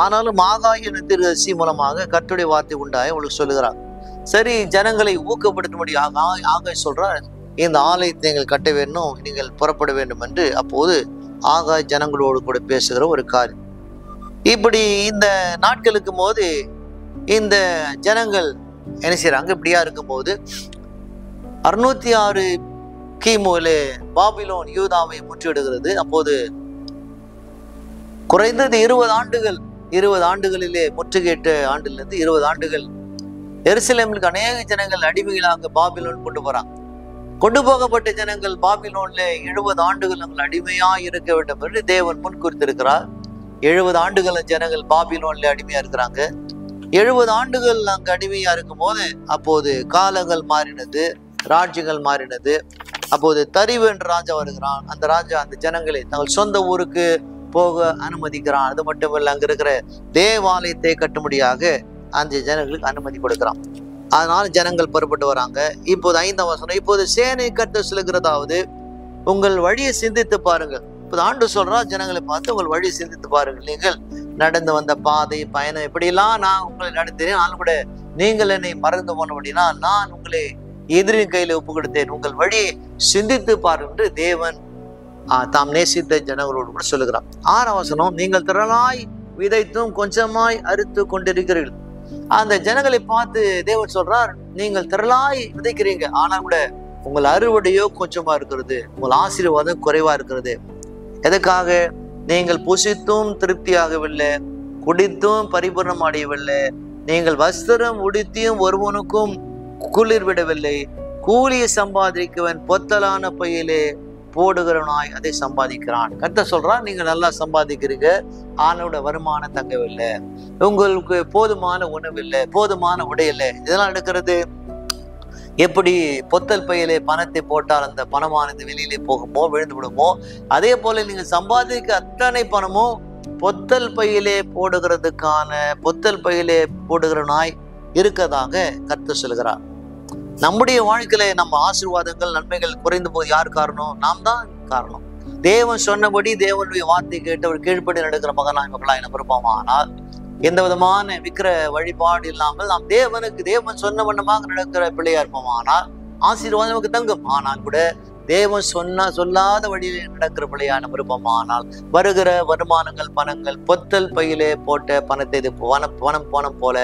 B: ஆனாலும் ஆகாய தீர்க்கதரிசி மூலமாக கர்த்தருடைய வார்த்தை உண்டாய் அவளுக்கு சொல்லுகிறார். சரி, ஜனங்களை ஊக்கப்படுத்தும்படி ஆகாய் சொல்றார், இந்த ஆலயத்தை நீங்கள் கட்ட வேண்டும், நீங்கள் புறப்பட வேண்டும் என்று. அப்போது ஆகாய் ஜனங்களோடு கூட பேசுகிற ஒரு காரியம். இப்படி இந்த நாட்களுக்கு போது இந்த ஜனங்கள் என்ன செய்யறாங்க? இப்படியா இருக்கும்போது 606 கிமுல பாபிலோன் யூதாவை முற்றிவிடுகிறது. அப்போது குறைந்தது 20 ஆண்டுகளிலே முற்றுகையிட்ட ஆண்டிலிருந்து 20 ஆண்டுகள் எருசலேமுக்கு அநேக ஜனங்கள் அடிமைகளாக பாபிலோன் கொண்டு போகப்பட்ட ஜனங்கள் பாபிலோன்ல 70 ஆண்டுகள் நாங்கள் அடிமையா இருக்க வேண்டும் என்று தேவன் முன் குறித்திருக்கிறார். 70 ஆண்டுகள் ஜனங்கள் பாபிலோன்ல அடிமையா இருக்கிறாங்க. 70 ஆண்டுகள் அங்கு அடிமையா இருக்கும் போது அப்போது காலங்கள் மாறினது, ராஜ்யங்கள் மாறினது. அப்போது தரிவு என்ற ராஜா வருகிறான். அந்த ராஜா அந்த ஜனங்களை தங்கள் சொந்த ஊருக்கு போக அனுமதிக்கிறான். அது மட்டுமல்ல, அங்க இருக்கிற தேவாலயத்தை கட்டும்படியாக அந்த ஜனங்களுக்கு அனுமதி கொடுக்கிறான். அதனால ஜனங்கள் புறப்பட்டு வராங்க. இப்போது 5ஆம் வசனம், இப்போது சேனை கர்த்தர் சொல்லுகிறதாவது, உங்கள் வழியை சிந்தித்து பாருங்கள். இப்போது ஆண்டு சொல்றா, ஜனங்களை பார்த்து உங்கள் வழியை சிந்தித்து பாருங்கள். நீங்கள் நடந்து வந்த பாதை பயணம் எப்படியெல்லாம் நான் உங்களை நடத்தினேன், ஆனாலும் கூட நீங்கள் என்னை மறந்து போனபடினா நான் உங்களை எதிரின் கையில ஒப்பு கொடுத்தேன். உங்கள் வழியை சிந்தித்து பாருங்கள் என்று தேவன் தாம் நேசித்த ஜனங்களோடு கூட சொல்லுகிறான். 6ஆம் வசனம், நீங்கள் திரளாய் விதைத்தும் கொஞ்சமாய் அறுத்து கொண்டிருக்கிறீர்கள். அந்த ஜனங்களை பார்த்து தேவன் சொல்றார், நீங்கள் திரளாய் விதைக்கிறீங்க, ஆனா கூட உங்கள் அறுவடையோ கொஞ்சமா இருக்கிறது, உங்கள் ஆசீர்வாதம் குறைவா இருக்கிறது. எதுக்காக? நீங்கள் புசித்தும் திருப்தியாகவில்லை, குடித்தும் பரிபூர்ணம் அடையவில்லை, நீங்கள் வஸ்திரம் உடுத்தியும் ஒருவனுக்கும் குளிர் விடவில்லை, கூலியை சம்பாதிக்கவன் பொத்தலான பையிலே போடுகிறவனாய் அதை சம்பாதிக்கிறான். கர்த்தர் சொல்றான், நீங்க நல்லா சம்பாதிக்கிறீங்க, ஆனோட வருமானம் தங்கவில்லை, உங்களுக்கு போதுமான உணவு இல்லை, போதுமான உடை இல்லை. இதெல்லாம் எடுக்கிறது எப்படி? பொத்தல் பையிலே பணத்தை போட்டால் அந்த பணமானது வெளியிலே போகுமோ, விழுந்து விடுமோ, அதே போல நீங்க சம்பாதிக்க அத்தனை பணமும் பொத்தல் பையிலே போடுகிற நாய் இருக்கதாக கர்த்தர் சொல்கிறார். நம்முடைய வாழ்க்கையில நம்ம ஆசீர்வாதங்கள் நன்மைகள் குறைந்து போது யார் காரணம்? நாம் தான் காரணம். தேவன் சொன்னபடி தேவனுடைய வார்த்தை கேட்டு அவர் கீழ்ப்படி நடக்கிற மகனாய் மகளாய் நம்ம இருப்போமா? ஆனால் எந்த விதமான விக்கிர வழிபாடு இல்லாமல் நாம் தேவன் சொன்ன வண்ணமாக நடக்கிற பிள்ளையா இருப்போம். ஆனால் ஆசீர்வாதம் நமக்கு தங்கும். ஆனால் கூட தேவன் சொல்லாத வழியில் நடக்கிற பிள்ளையா நம்ம இருப்போம். ஆனால் வருகிற வருமானங்கள் பணங்கள் பொத்தல் பையிலே போட்ட பணத்தை பணம் போல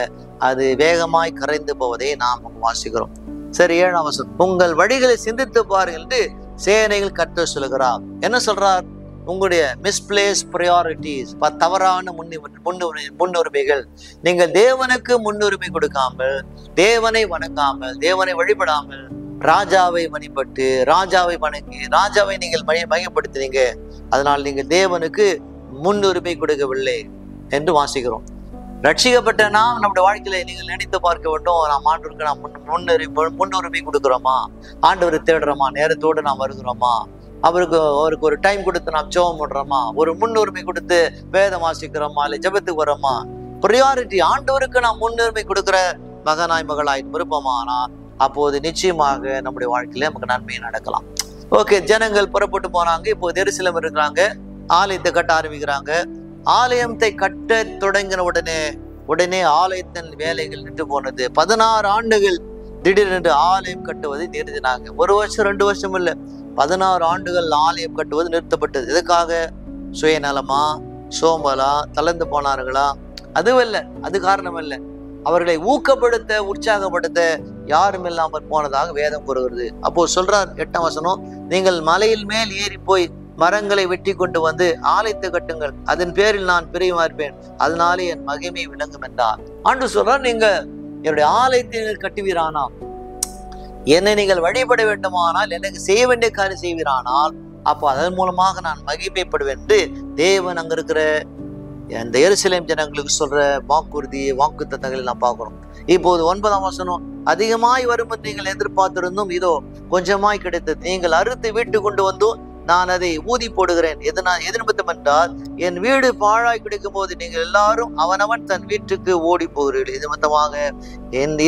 B: அது வேகமாய் கரைந்து போவதை நாம் வாசிக்கிறோம். சரி, 7ஆம் வசனம், உங்கள் வழிகளை சிந்தித்து பாருங்கள் என்று சேனைகள் கர்த்தர் சொல்கிறார். என்ன சொல்றார்? உங்களுடைய மிஸ்பிளேஸ் ப்ரையாரிட்டிஸ், தவறான முன்னுரிமைகள். நீங்கள் தேவனுக்கு முன்னுரிமை கொடுக்காமல், தேவனை வணங்காமல், தேவனை வழிபடாமல், ராஜாவை வழிபட்டு ராஜாவை வணங்கி ராஜாவை நீங்கள் மையப்படுத்தினீங்க. அதனால் நீங்கள் தேவனுக்கு முன்னுரிமை கொடுக்கவில்லை என்று வாசிக்கிறோம். ரட்சிக்கப்பட்ட நாம் நம்முடைய வாழ்க்கையில நீங்கள் நினைத்து பார்க்க வேண்டும், நாம் ஆண்டவருக்கு நாம் முன்னுரிமை கொடுக்கிறோமா? ஆண்டவரை தேடுறோமா? நேரத்தோடு நாம் வருகிறோமா? அவருக்கு ஒரு டைம் கொடுத்து நாம் ஜெபம் பண்றோமா? ஒரு முன்னுரிமை கொடுத்து வேதம் வாசிக்கிறோமா? இல்லை ஜெபத்துக்கு வரோமா? ப்ரையாரிட்டி ஆண்டவருக்கு நாம் முன்னுரிமை கொடுக்கிற மகனாய் மகளாய் விருப்பமானா அப்போது நிச்சயமாக நம்முடைய வாழ்க்கையில நமக்கு நன்மை நடக்கலாம். ஓகே, ஜனங்கள் புறப்பட்டு போனாங்க. இப்போது எருசலேம் இருக்கிறாங்க, ஆலயத்தை கட்ட ஆரம்பிக்கிறாங்க. ஆலயத்தை கட்ட தொடங்கின உடனே ஆலயத்தின் வேலைகள் நின்று போனது. 16 ஆண்டுகள் திடீரென்று ஆலயம் கட்டுவதை நிறுத்தினாங்க. 1 வருஷம் 2 வருஷம் இல்லை, 16 ஆண்டுகள் ஆலயம் கட்டுவது நிறுத்தப்பட்டது. எதுக்காக? சுயநலமா, சோம்பலா, தளர்ந்து போனார்களா? அதுவல்ல, அது காரணம் இல்லை. அவர்களை ஊக்கப்படுத்த உற்சாகப்படுத்த யாரும் இல்லாமல் போனதாக வேதம் கூறுகிறது. அப்போ சொல்றார் 8ஆம் வசனம், நீங்கள் மலையில் மேல் ஏறி போய் மரங்களை வெட்டி கொண்டு வந்து ஆலயத்தை கட்டுங்கள், அதன் பேரில் நான் பிரியமா இருப்பேன், அதனாலே என் மகிமை விளங்கும் என்றார். ஆண்டு சொல்றார், நீங்க என்னுடைய ஆலயத்தை நீங்கள் கட்டுவீரானா, என்னை நீங்கள் வழிபட வேண்டுமானால், எனக்கு செய்ய வேண்டிய காரியம் செய்வீரானால், அப்போ அதன் மூலமாக நான் மகிமைப்படுவேன் என்று தேவன் அங்க இருக்கிற அந்த எருசலேம் ஜனங்களுக்கு சொல்ற வாக்கு தத்தங்களை நான் பார்க்கிறோம். இப்போது 9ஆம் வசனம், அதிகமாய் வரும் என்று நீங்கள் எதிர்பார்த்திருந்தும் இதோ கொஞ்சமாய் கிடைத்தது, நீங்கள் அறுத்து வீட்டு கொண்டு வந்து நான் அதை ஊதி போடுகிறேன். எது நிமித்தம் என்றால், என் வீடு பாழாய் கிடைக்கும் போது நீங்கள் எல்லாரும் அவனவன் தன் வீட்டுக்கு ஓடி போகிறீர்கள். இது நிமித்தமாக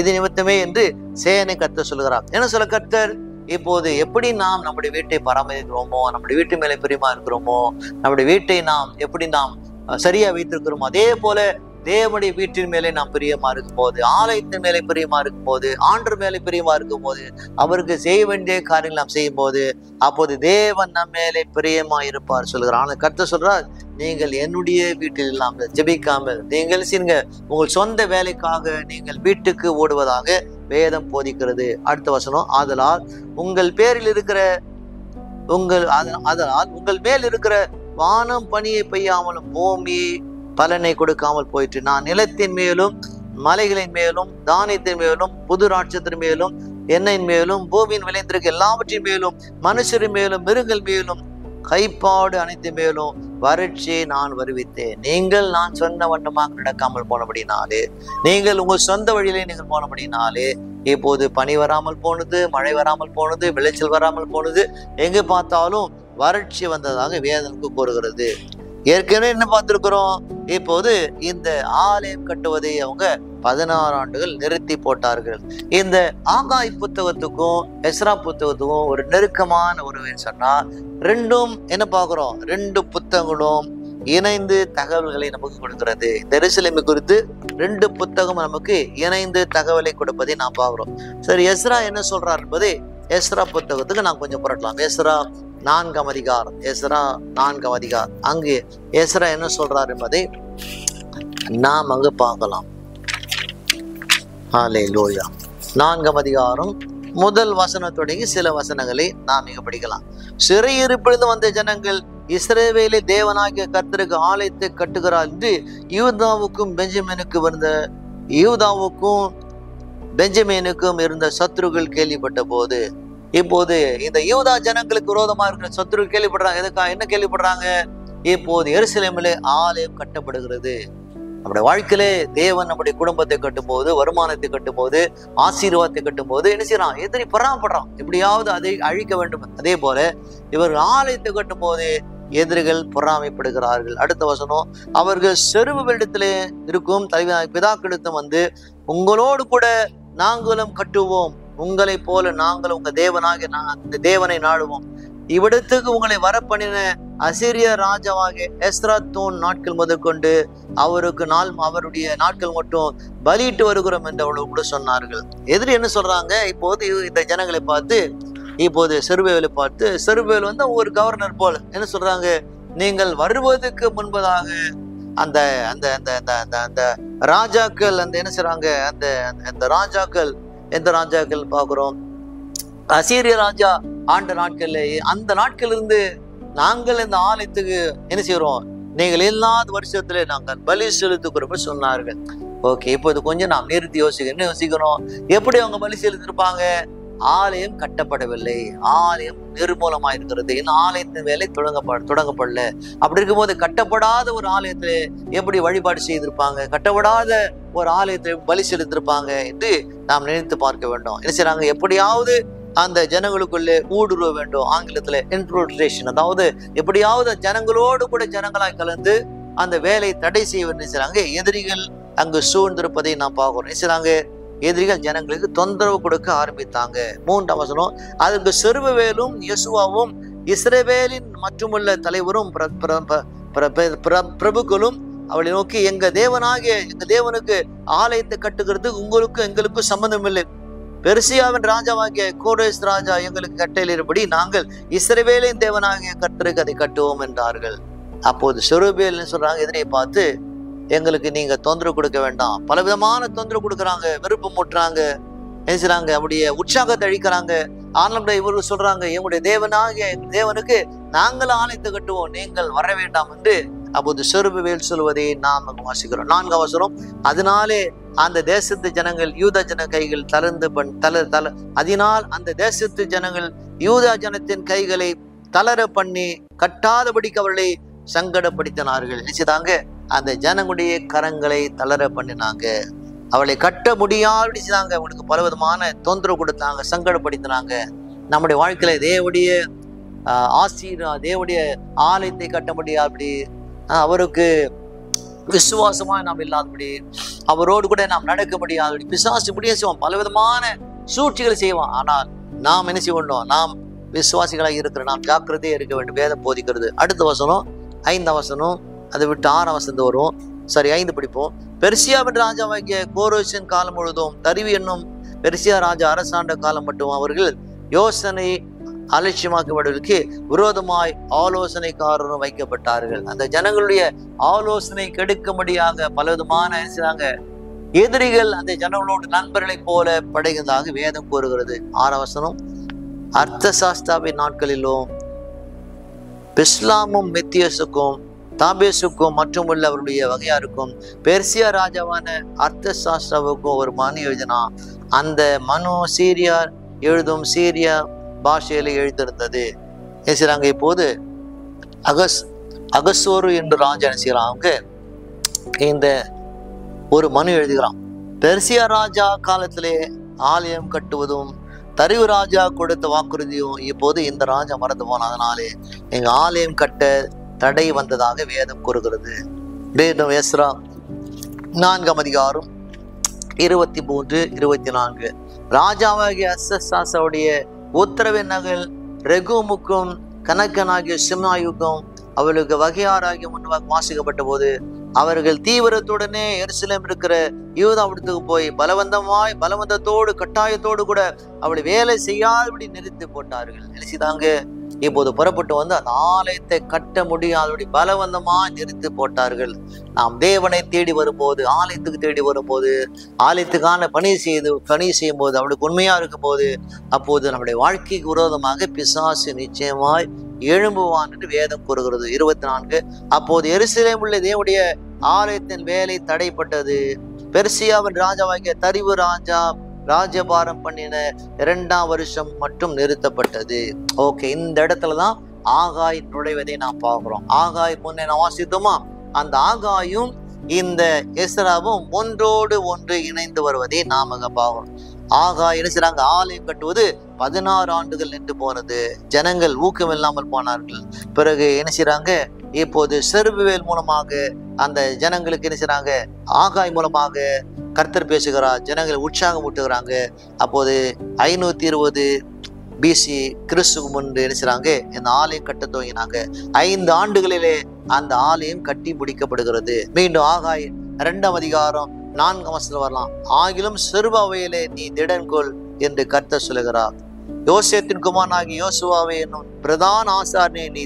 B: இது நிமித்தமே என்று சேனை கர்த்தர் சொல்கிறார். என்ன சொல்ல கர்த்தர்? இப்போது எப்படி நாம் நம்முடைய வீட்டை பராமரிக்கிறோமோ, நம்முடைய வீட்டு மேலே பிரியமா இருக்கிறோமோ, நம்முடைய வீட்டை நாம் எப்படி நாம் சரியா வைத்திருக்கிறோமோ, அதே போல தேவனுடைய வீட்டின் மேலே நாம் பிரியமா இருக்கும் போது, ஆலயத்தின் மேலே பிரியமா இருக்கும் போது, ஆண்டவர் மேலே பிரியமா இருக்கும் போது, அவருக்கு செய்ய வேண்டிய காரியங்கள் நாம் செய்யும் போது, அப்போது தேவன் நம் மேலே பிரியமா இருப்பார் சொல்கிறார். ஆனால் கர்த்தர் சொல்றார், நீங்கள் என்னுடைய வீட்டில் இல்லாமல் ஜெபிக்காமல் நீங்கள் செய்யுங்க, உங்கள் சொந்த வேலைக்காக நீங்கள் வீட்டுக்கு ஓடுவதாக வேதம் போதிக்கிறது. அடுத்த வசனம், ஆதலால் உங்கள் மேல் இருக்கிற வானம் பனியை பெய்யாமலும் பூமி பலனை கொடுக்காமல் போயிற்று. நான் நிலத்தின் மேலும் மலைகளின் மேலும் தானியத்தின் மேலும் புது ராட்சத்தின் மேலும் எண்ணெயின் மேலும் பூமியின் விளைந்திருக்க எல்லாவற்றின் மேலும் மனுஷரின் மேலும் மிருகங்கள் மேலும் கைப்பாடு அனைத்து மேலும் வறட்சியை நான் வருவித்தேன். நீங்கள் நான் சொன்ன வண்ணமாக நடக்காமல் போனபடினாலே, நீங்கள் உங்கள் சொந்த வழியிலே நீங்கள் போனபடினாலே இப்போது பனி வராமல் போனது, மழை வராமல் போனது, விளைச்சல் வராமல் போனது, எங்கு பார்த்தாலும் வறட்சி வந்ததாக வேதனுக்கு கூறுகிறது. ஏற்கனவே என்ன பார்த்திருக்கிறோம்? இப்போது இந்த ஆலயம் கட்டுவதை அவங்க 16 ஆண்டுகள் நிறுத்தி போட்டார்கள். இந்த ஆகாய் புத்தகத்துக்கும் எஸ்ரா புத்தகத்துக்கும் ஒரு நெருக்கமான உறவுன்னு சொன்னா, ரெண்டும் என்ன பார்க்கிறோம்? 2 புத்தகங்களும் இணைந்து தகவல்களை நமக்கு கொடுக்கிறது. இந்த எருசலேமை குறித்து 2 புத்தகம் நமக்கு இணைந்து தகவலை கொடுப்பதை நாம் பார்க்கிறோம். சரி, எஸ்ரா என்ன சொல்றார் என்பதை எஸ்ரா புத்தகத்துக்கு நாம் கொஞ்சம் புரட்டலாம். எஸ்ரா 4ஆம் அதிகாரம், எஸ்ரா 4ஆம் அதிகாரம், அங்கு எஸ்ரா என்ன சொல்றார் என்பதை நாம் அங்கு பார்க்கலாம். ஹல்லேலூயா. 4ஆம் அதிகாரம் முதல் வசனம் தொடங்கி சில வசனங்களை நாம் இங்க படிக்கலாம். சிறையிருப்பிலிருந்து வந்த ஜனங்கள் இஸ்ரவேலை தேவனாகிய கர்த்தருக்கு ஆலயத்தை கட்டுகிறார் என்று யூதாவுக்கும் பெஞ்சமினுக்கும் இருந்த சத்துருக்கள் கேள்விப்பட்ட போது, இப்போது இந்த யூதா ஜனங்களுக்கு விரோதமா இருக்கிற சத்துருக்கள் கேள்விப்படுறாங்க. என்ன கேள்விப்படுறாங்க? இப்போது எருசலேமிலே ஆலயம் கட்டப்படுகிறது. நம்முடைய வாழ்க்கையிலே தேவன் நம்முடைய குடும்பத்தை கட்டும் போது, வருமானத்தை கட்டும் போது, ஆசீர்வாதத்தை கட்டும் போது என்ன செய்யறான்? எதிரி பொறாமப்படுறான், எப்படியாவது அதை அழிக்க வேண்டும். அதே போல இவர் ஆலயத்தை கட்டும் போது எதிரிகள் பொறாமைப்படுகிறார்கள். அடுத்த வசனம், அவர்கள் செருபுகளிடத்திலே இருக்கும் தலைவனாகிய பிதாக்களிடத்தும் வந்து, உங்களோடு கூட நாங்களும் கட்டுவோம், உங்களை போல நாங்கள் உங்க தேவனாகிய இந்த தேவனை நாடுவோம். இவ்விடத்துக்கு உங்களை வரப்பண்ணின அசீரிய ராஜாவாகிய எஸ்ராத்தோன் நாட்கள் முதற்கொண்டு அவருடைய நாட்கள் மட்டும் பலியிட்டு வருகிறோம் என்று அவர்கள் கூட சொன்னார்கள். எதிரி என்ன சொல்றாங்க? இப்போது இந்த ஜனங்களை பார்த்து, இப்போது செருபேலை பார்த்து, செருபேல் வந்து ஒரு கவர்னர் போல என்ன சொல்றாங்க? நீங்கள் வருவதற்கு முன்பதாக அந்த அந்த அந்த அந்த அந்த ராஜாக்கள் என்ன செய்றாங்க? அந்த ராஜாக்கள், எந்த ராஜாக்கள் பார்க்கிறோம்? அசீரிய ராஜா ஆண்ட நாட்கள்ல, அந்த நாட்களிலிருந்து நாங்கள் இந்த ஆலயத்துக்கு என்ன செய்யறோம்? நீங்கள் இல்லாத வருஷத்துல நாங்கள் பலி செலுத்துக்கிறோம் சொன்னார்கள். ஓகே, இப்போது கொஞ்சம் நாம் நிறுத்தி யோசிக்கணும். எப்படி அவங்க பலி செலுத்திருப்பாங்க? ஆலயம் கட்டப்படவில்லை, ஆலயம் நிர்மூலமா இருக்கிறது, இன்னும் ஆலயத்தின் வேலை தொடங்கப்படல. அப்படி இருக்கும்போது கட்டப்படாத ஒரு ஆலயத்துல எப்படி வழிபாடு செய்திருப்பாங்க? கட்டப்படாத ஒரு ஆலயத்தை பலி செலுத்திருப்பாங்க என்று நாம் நினைத்து பார்க்க வேண்டும். என்ன செய்றாங்க? எப்படியாவது அந்த ஜனங்களுக்குள்ளே ஊடுருவ வேண்டும். ஆங்கிலத்துல இன்ட்ரோட்ரேஷன், அதாவது எப்படியாவது ஜனங்களோடு கூட ஜனங்களாய் கலந்து அந்த வேலையை தடை செய்ய வேண்டும். எதிரிகள் அங்கு சூழ்ந்திருப்பதை நாம் பார்க்கிறோம். என்ன செய்றாங்க? எதிரிகள் ஜனங்களுக்கு தொந்தரவு கொடுக்க ஆரம்பித்தாங்க. 3ஆம் வசனம், அதற்கு செருபவேலும் யோசுவாவும் இஸ்ரவேலின் மற்றுமுள்ள தலைவரும் பிரபுக்களும் அவளை நோக்கி, எங்க தேவனுக்கு ஆலயத்தை கட்டுகிறது உங்களுக்கும் எங்களுக்கும் சம்பந்தம் இல்லை. பெர்சியாவின் ராஜாவாகிய கோரேஸ் ராஜா எங்களுக்கு கட்டளையிடும்படி நாங்கள் இஸ்ரவேலின் தேவனாகிய கர்த்தருக்கு அதை கட்டுவோம் என்றார்கள். அப்போது செருபேல் சொல்றாங்க, எதிரியை பார்த்து, எங்களுக்கு நீங்க தொந்தரவு கொடுக்க வேண்டாம். பலவிதமான தொந்தரவு கொடுக்குறாங்க, விருப்பம் ஊட்டுறாங்க, என்ன செய்றாங்க? அப்படியே உற்சாகத்தை அழிக்கிறாங்க. ஆனால் இவர்கள் சொல்றாங்க, எங்களுடைய தேவனாகிய தேவனுக்கு நாங்கள் ஆலயத்தை கட்டுவோம், நீங்கள் வர வேண்டாம் என்று அப்போது செருபவேல் சொல்வதை நாம் வாசிக்கிறோம். 4ஆம் வசனம், அதனாலே அந்த தேசத்து ஜனங்கள் யூதா ஜன கைகள் அதனால் அந்த தேசத்து ஜனங்கள் யூதா ஜனத்தின் கைகளை தளர பண்ணி கட்டாதபடிக்கு அவர்களை சங்கடப்படுத்தினார்கள். நினைச்சுதாங்க, அந்த ஜனங்களுடைய கரங்களை தளர பண்ணினாங்க, அவளை கட்ட முடியாது செய்தாங்க. அவங்களுக்கு பலவிதமான தொந்தரவு கொடுத்தாங்க, சங்கடப்படுத்தினாங்க. நம்முடைய வாழ்க்கையில தேவனுடைய தேவனுடைய ஆலயத்தை கட்ட முடியாதபடி, அவருக்கு விசுவாசமா நாம் இல்லாதபடி, அவரோடு கூட நாம் நடக்க முடியாதபடி பிசாசு இப்படியே செய்வான், பலவிதமான சூழ்ச்சிகளை செய்வான். ஆனால் நாம் என்ன செய்யணும்? நாம் விசுவாசிகளாக இருக்கிற நாம் ஜாக்கிரதையா இருக்க வேண்டும். வேதம் போதிக்கிறது. அடுத்த வசனம் 5ஆம் வசனம், அதை விட்டு 6ஆம் வசனம் வரும். சரி, 5 படிப்போம். பெர்சியாவின் ராஜாவாகிய கோரேசின் காலம் முழுவதும் தரிவு என்னும் பெர்சியா ராஜா அரசாண்ட காலம் மட்டும் அவர்கள் யோசனை அலட்சியமாக்கப்படுவதற்கு விரோதமாய் ஆலோசனைக்காரரும் வைக்கப்பட்டார்கள். அந்த ஜனங்களுடைய ஆலோசனை கெடுக்கும்படியாக பலவிதமான எதிரிகள் அந்த ஜனங்களோடு நண்பர்களை போல படைகிறதாக வேதம் கூறுகிறது. 6ஆம் வசனம், அர்த்தசாஸ்தாவின் நாட்களிலும் பிஸ்லாமும் மெத்தியஸுக்கும் தாபேசுக்கும் மற்றும் உள்ளவருடைய வகையாருக்கும் பெர்சியா ராஜாவான அர்த்தசாஸ்தாவுக்கும் ஒரு மனு எழுதினா. அந்த மனு சீரியா எழுதும் சீரியா பாஷையில எழுதிருந்தது. செய்றாங்க. இப்போது அகசோரு என்று ராஜா என்ன செய்யறான்? அவங்க இந்த ஒரு மனு எழுதுகிறான். பெர்சியா ராஜா காலத்திலே ஆலயம் கட்டுவதும் தரிவு ராஜா கொடுத்த வாக்குறுதியும் இப்போது இந்த ராஜா மறந்து போனதுனாலே எங்க ஆலயம் கட்ட தடை வந்ததாக வேதம் கூறுகிறது. எஸ்ரா 4ஆம் அதிகாரம் 23, 24. ராஜாவாகிய அர்த்தசாஸ்தாவுடைய உத்தரவின் நகல் ரெகூமுக்கும் கணக்கனாகிய சிம்னாயுக்கும் அவர்களுக்கு வகையாராகிய முன்பாக வாசிக்கப்பட்ட போது அவர்கள் தீவிரத்துடனே எருசலேம் இருக்கிற யூதாவிடத்துக்கு போய் பலவந்தத்தோடு கட்டாயத்தோடு கூட அவளை வேலை செய்யாதபடி நிறுத்தி போட்டார்கள். நினைச்சுதாங்க. இப்போது புறப்பட்டு வந்து அந்த ஆலயத்தை கட்ட முடியாதபடி பலவந்தமாய் நிறுத்தி போட்டார்கள். நாம் தேவனை தேடி வரும்போது, ஆலயத்துக்கு தேடி வரும்போது, ஆலயத்துக்கான பணி செய்யும் போது, அவளுக்கு உண்மையா இருக்கும் போது, அப்போது நம்முடைய வாழ்க்கைக்கு விரோதமாக பிசாசு நிச்சயமாய் எழும்புவான் என்று வேதம் கூறுகிறது. 24. அப்போது எருசலேம் உள்ள தேவனுடைய ஆலயத்தின் வேலை தடைப்பட்டது. பெர்சியாவின் ராஜாவாகிய தரிவு ராஜா ராஜபாரம் பண்ணின 2ஆம் வருஷம் மட்டும் நிறுத்தப்பட்டது. ஓகே, இந்த இடத்துலதான் ஆகாய் நுழைவதை நாம் பார்க்கிறோம். ஆகாய் முன்னே நான் வாசித்தோமா? அந்த ஆகாயும் இந்த எஸ்ராவும் ஒன்றோடு ஒன்று இணைந்து வருவதை நாம பார்க்கிறோம். ஆகாய் என்ன செய்றாங்க? ஆலயம் கட்டுவது 16 ஆண்டுகள் நின்று போனது. ஜனங்கள் ஊக்கம் இல்லாமல் போனார்கள். பிறகு என்ன செய்றாங்க? இப்போது செருபவேல் மூலமாக அந்த ஜனங்களுக்கு என்ன செய்றாங்க? ஆகாய் மூலமாக கர்த்தர் பேசுகிறார். ஜனங்களை உற்சாகம் ஊட்டுகிறாங்க. அப்போது 520 BC கிறிஸ்துக்கு முன்பு என்ன செய்றாங்க? இந்த ஆலயம் கட்ட துவங்கினாங்க. 5 ஆண்டுகளிலே அந்த ஆலயம் கட்டி முடிக்கப்படுகிறது. மீண்டும் ஆகாய் 2ஆம் அதிகாரம் 4ஆம் வசனம் வரலாம். ஆகிலும் செருபாவையிலே நீ திடன்கொள் என்று கர்த்தர் சொல்லுகிறார். யோசேத்தின் குமாரனாகிய யோசுவாவே என்னும் பிரதான ஆசாரியனே நீ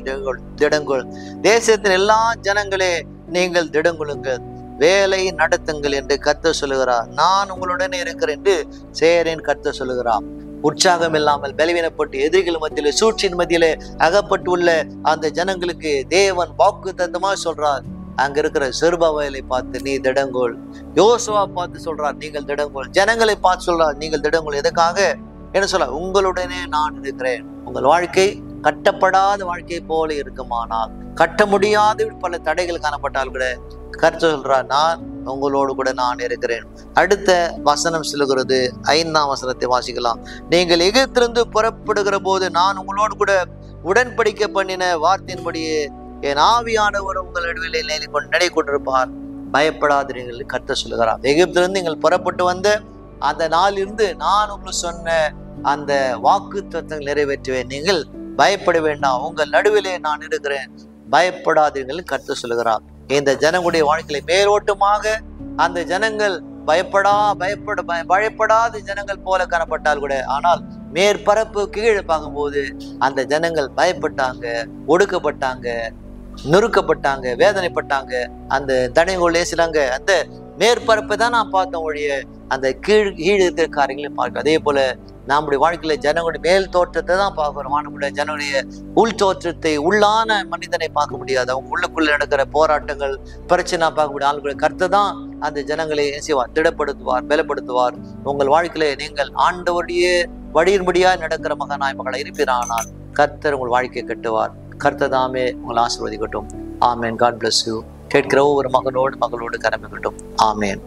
B: திடங்கொள். தேசத்தின் எல்லா ஜனங்களே நீங்கள் திடங்கொள்ளுங்கள், வேலை நடத்துங்கள் என்று கர்த்தர் சொல்லுகிறார். நான் உங்களுடனே இருக்கிறேன் என்று சேரேன் கர்த்தர் சொல்லுகிறார். உற்சாகம் இல்லாமல் பலவீனப்பட்டு எதிரிகள் மத்தியிலே சூழ்ச்சியின் மத்தியிலே அகப்பட்டு உள்ள அந்த ஜனங்களுக்கு தேவன் வாக்குத்தத்தமா சொல்றார். அங்க இருக்கிற செருபாவேலை பார்த்து நீ திடங்கோள், யோசுவா பார்த்து சொல்றார் நீங்கள் திடங்கோள், ஜனங்களை பார்த்து சொல்றார் நீங்கள் திடங்கோள். எதுக்காக என்ன சொல்ல? உங்களுடனே நான் இருக்கிறேன். உங்கள் வாழ்க்கை கட்டப்படாத வாழ்க்கை போல இருக்குமானால், கட்ட முடியாத பல தடைகள் காணப்பட்டால் கூட கர்த்தர் சொல்றார் நான் உங்களோடு கூட நான் இருக்கிறேன். அடுத்த வசனம் சொல்லுகிறது. 5ஆம் வசனத்தை வாசிக்கலாம். நீங்கள் எகிப்திலிருந்து புறப்படுகிற போது நான் உங்களோடு கூட உடன்படிக்கை பண்ணின வார்த்தையின்படியே என் ஆவியானவர் உங்கள் நடுவிலே நடை கொண்டிருப்பார், பயப்படாதீர்கள் கர்த்தர் சொல்லுகிறார். எகிப்திலிருந்து நீங்கள் புறப்பட்டு வந்த அந்த நாளிலிருந்து நான் உங்களுக்கு சொன்ன அந்த வாக்கு தத்தங்கள் நிறைவேற்றுவேன். நீங்கள் பயப்பட வேண்டாம், உங்கள் நடுவிலே நான் இருக்கிறேன், பயப்படாதீர்கள் கர்த்தர் சொல்லுகிறார். இந்த ஜனங்களுடைய வாழ்க்கையில மேலோட்டமாக அந்த ஜனங்கள் பயப்படாத ஜனங்கள் போல காணப்பட்டால் கூட, ஆனால் மேற்பரப்பு கீழே பார்க்கும்போது அந்த ஜனங்கள் பயப்பட்டாங்க, ஒடுக்கப்பட்டாங்க, நொறுக்கப்பட்டாங்க, வேதனைப்பட்டாங்க. அந்த தடைகள் ஏசுறாங்க. அந்த மேற்பரப்பை தான் நான் பார்த்தோம் ஒழிய அந்த கீழ் இருக்கிற காரியங்களையும் பார்க்க. அதே போல நம்முடைய வாழ்க்கையில ஜனங்களுடைய மேல் தோற்றத்தை தான் பார்க்கிறோம். நம்முடைய ஜனங்களுடைய உள் தோற்றத்தை, உள்ளான மனிதனை பார்க்க முடியாது. அவங்க உள்ளுக்குள்ள நடக்கிற போராட்டங்கள், பிரச்சனை பார்க்க முடியாது. ஆளுடைய கர்த்தர் தான் அந்த ஜனங்களை செய்வார், திடப்படுத்துவார், பலப்படுத்துவார். உங்கள் வாழ்க்கையில நீங்கள் ஆண்டவருடைய வழியின்படியா நடக்கிற மகனாய் இருப்பீரானால் கர்த்தர் உங்கள் வாழ்க்கையை கட்டுவார். கர்த்தர் தாமே உங்களை ஆசீர்வதிக்கட்டும். ஆமேன். God bless you. கேட்கிற ஒவ்வொரு மகளோடு கரமிக்கட்டும். ஆமேன்.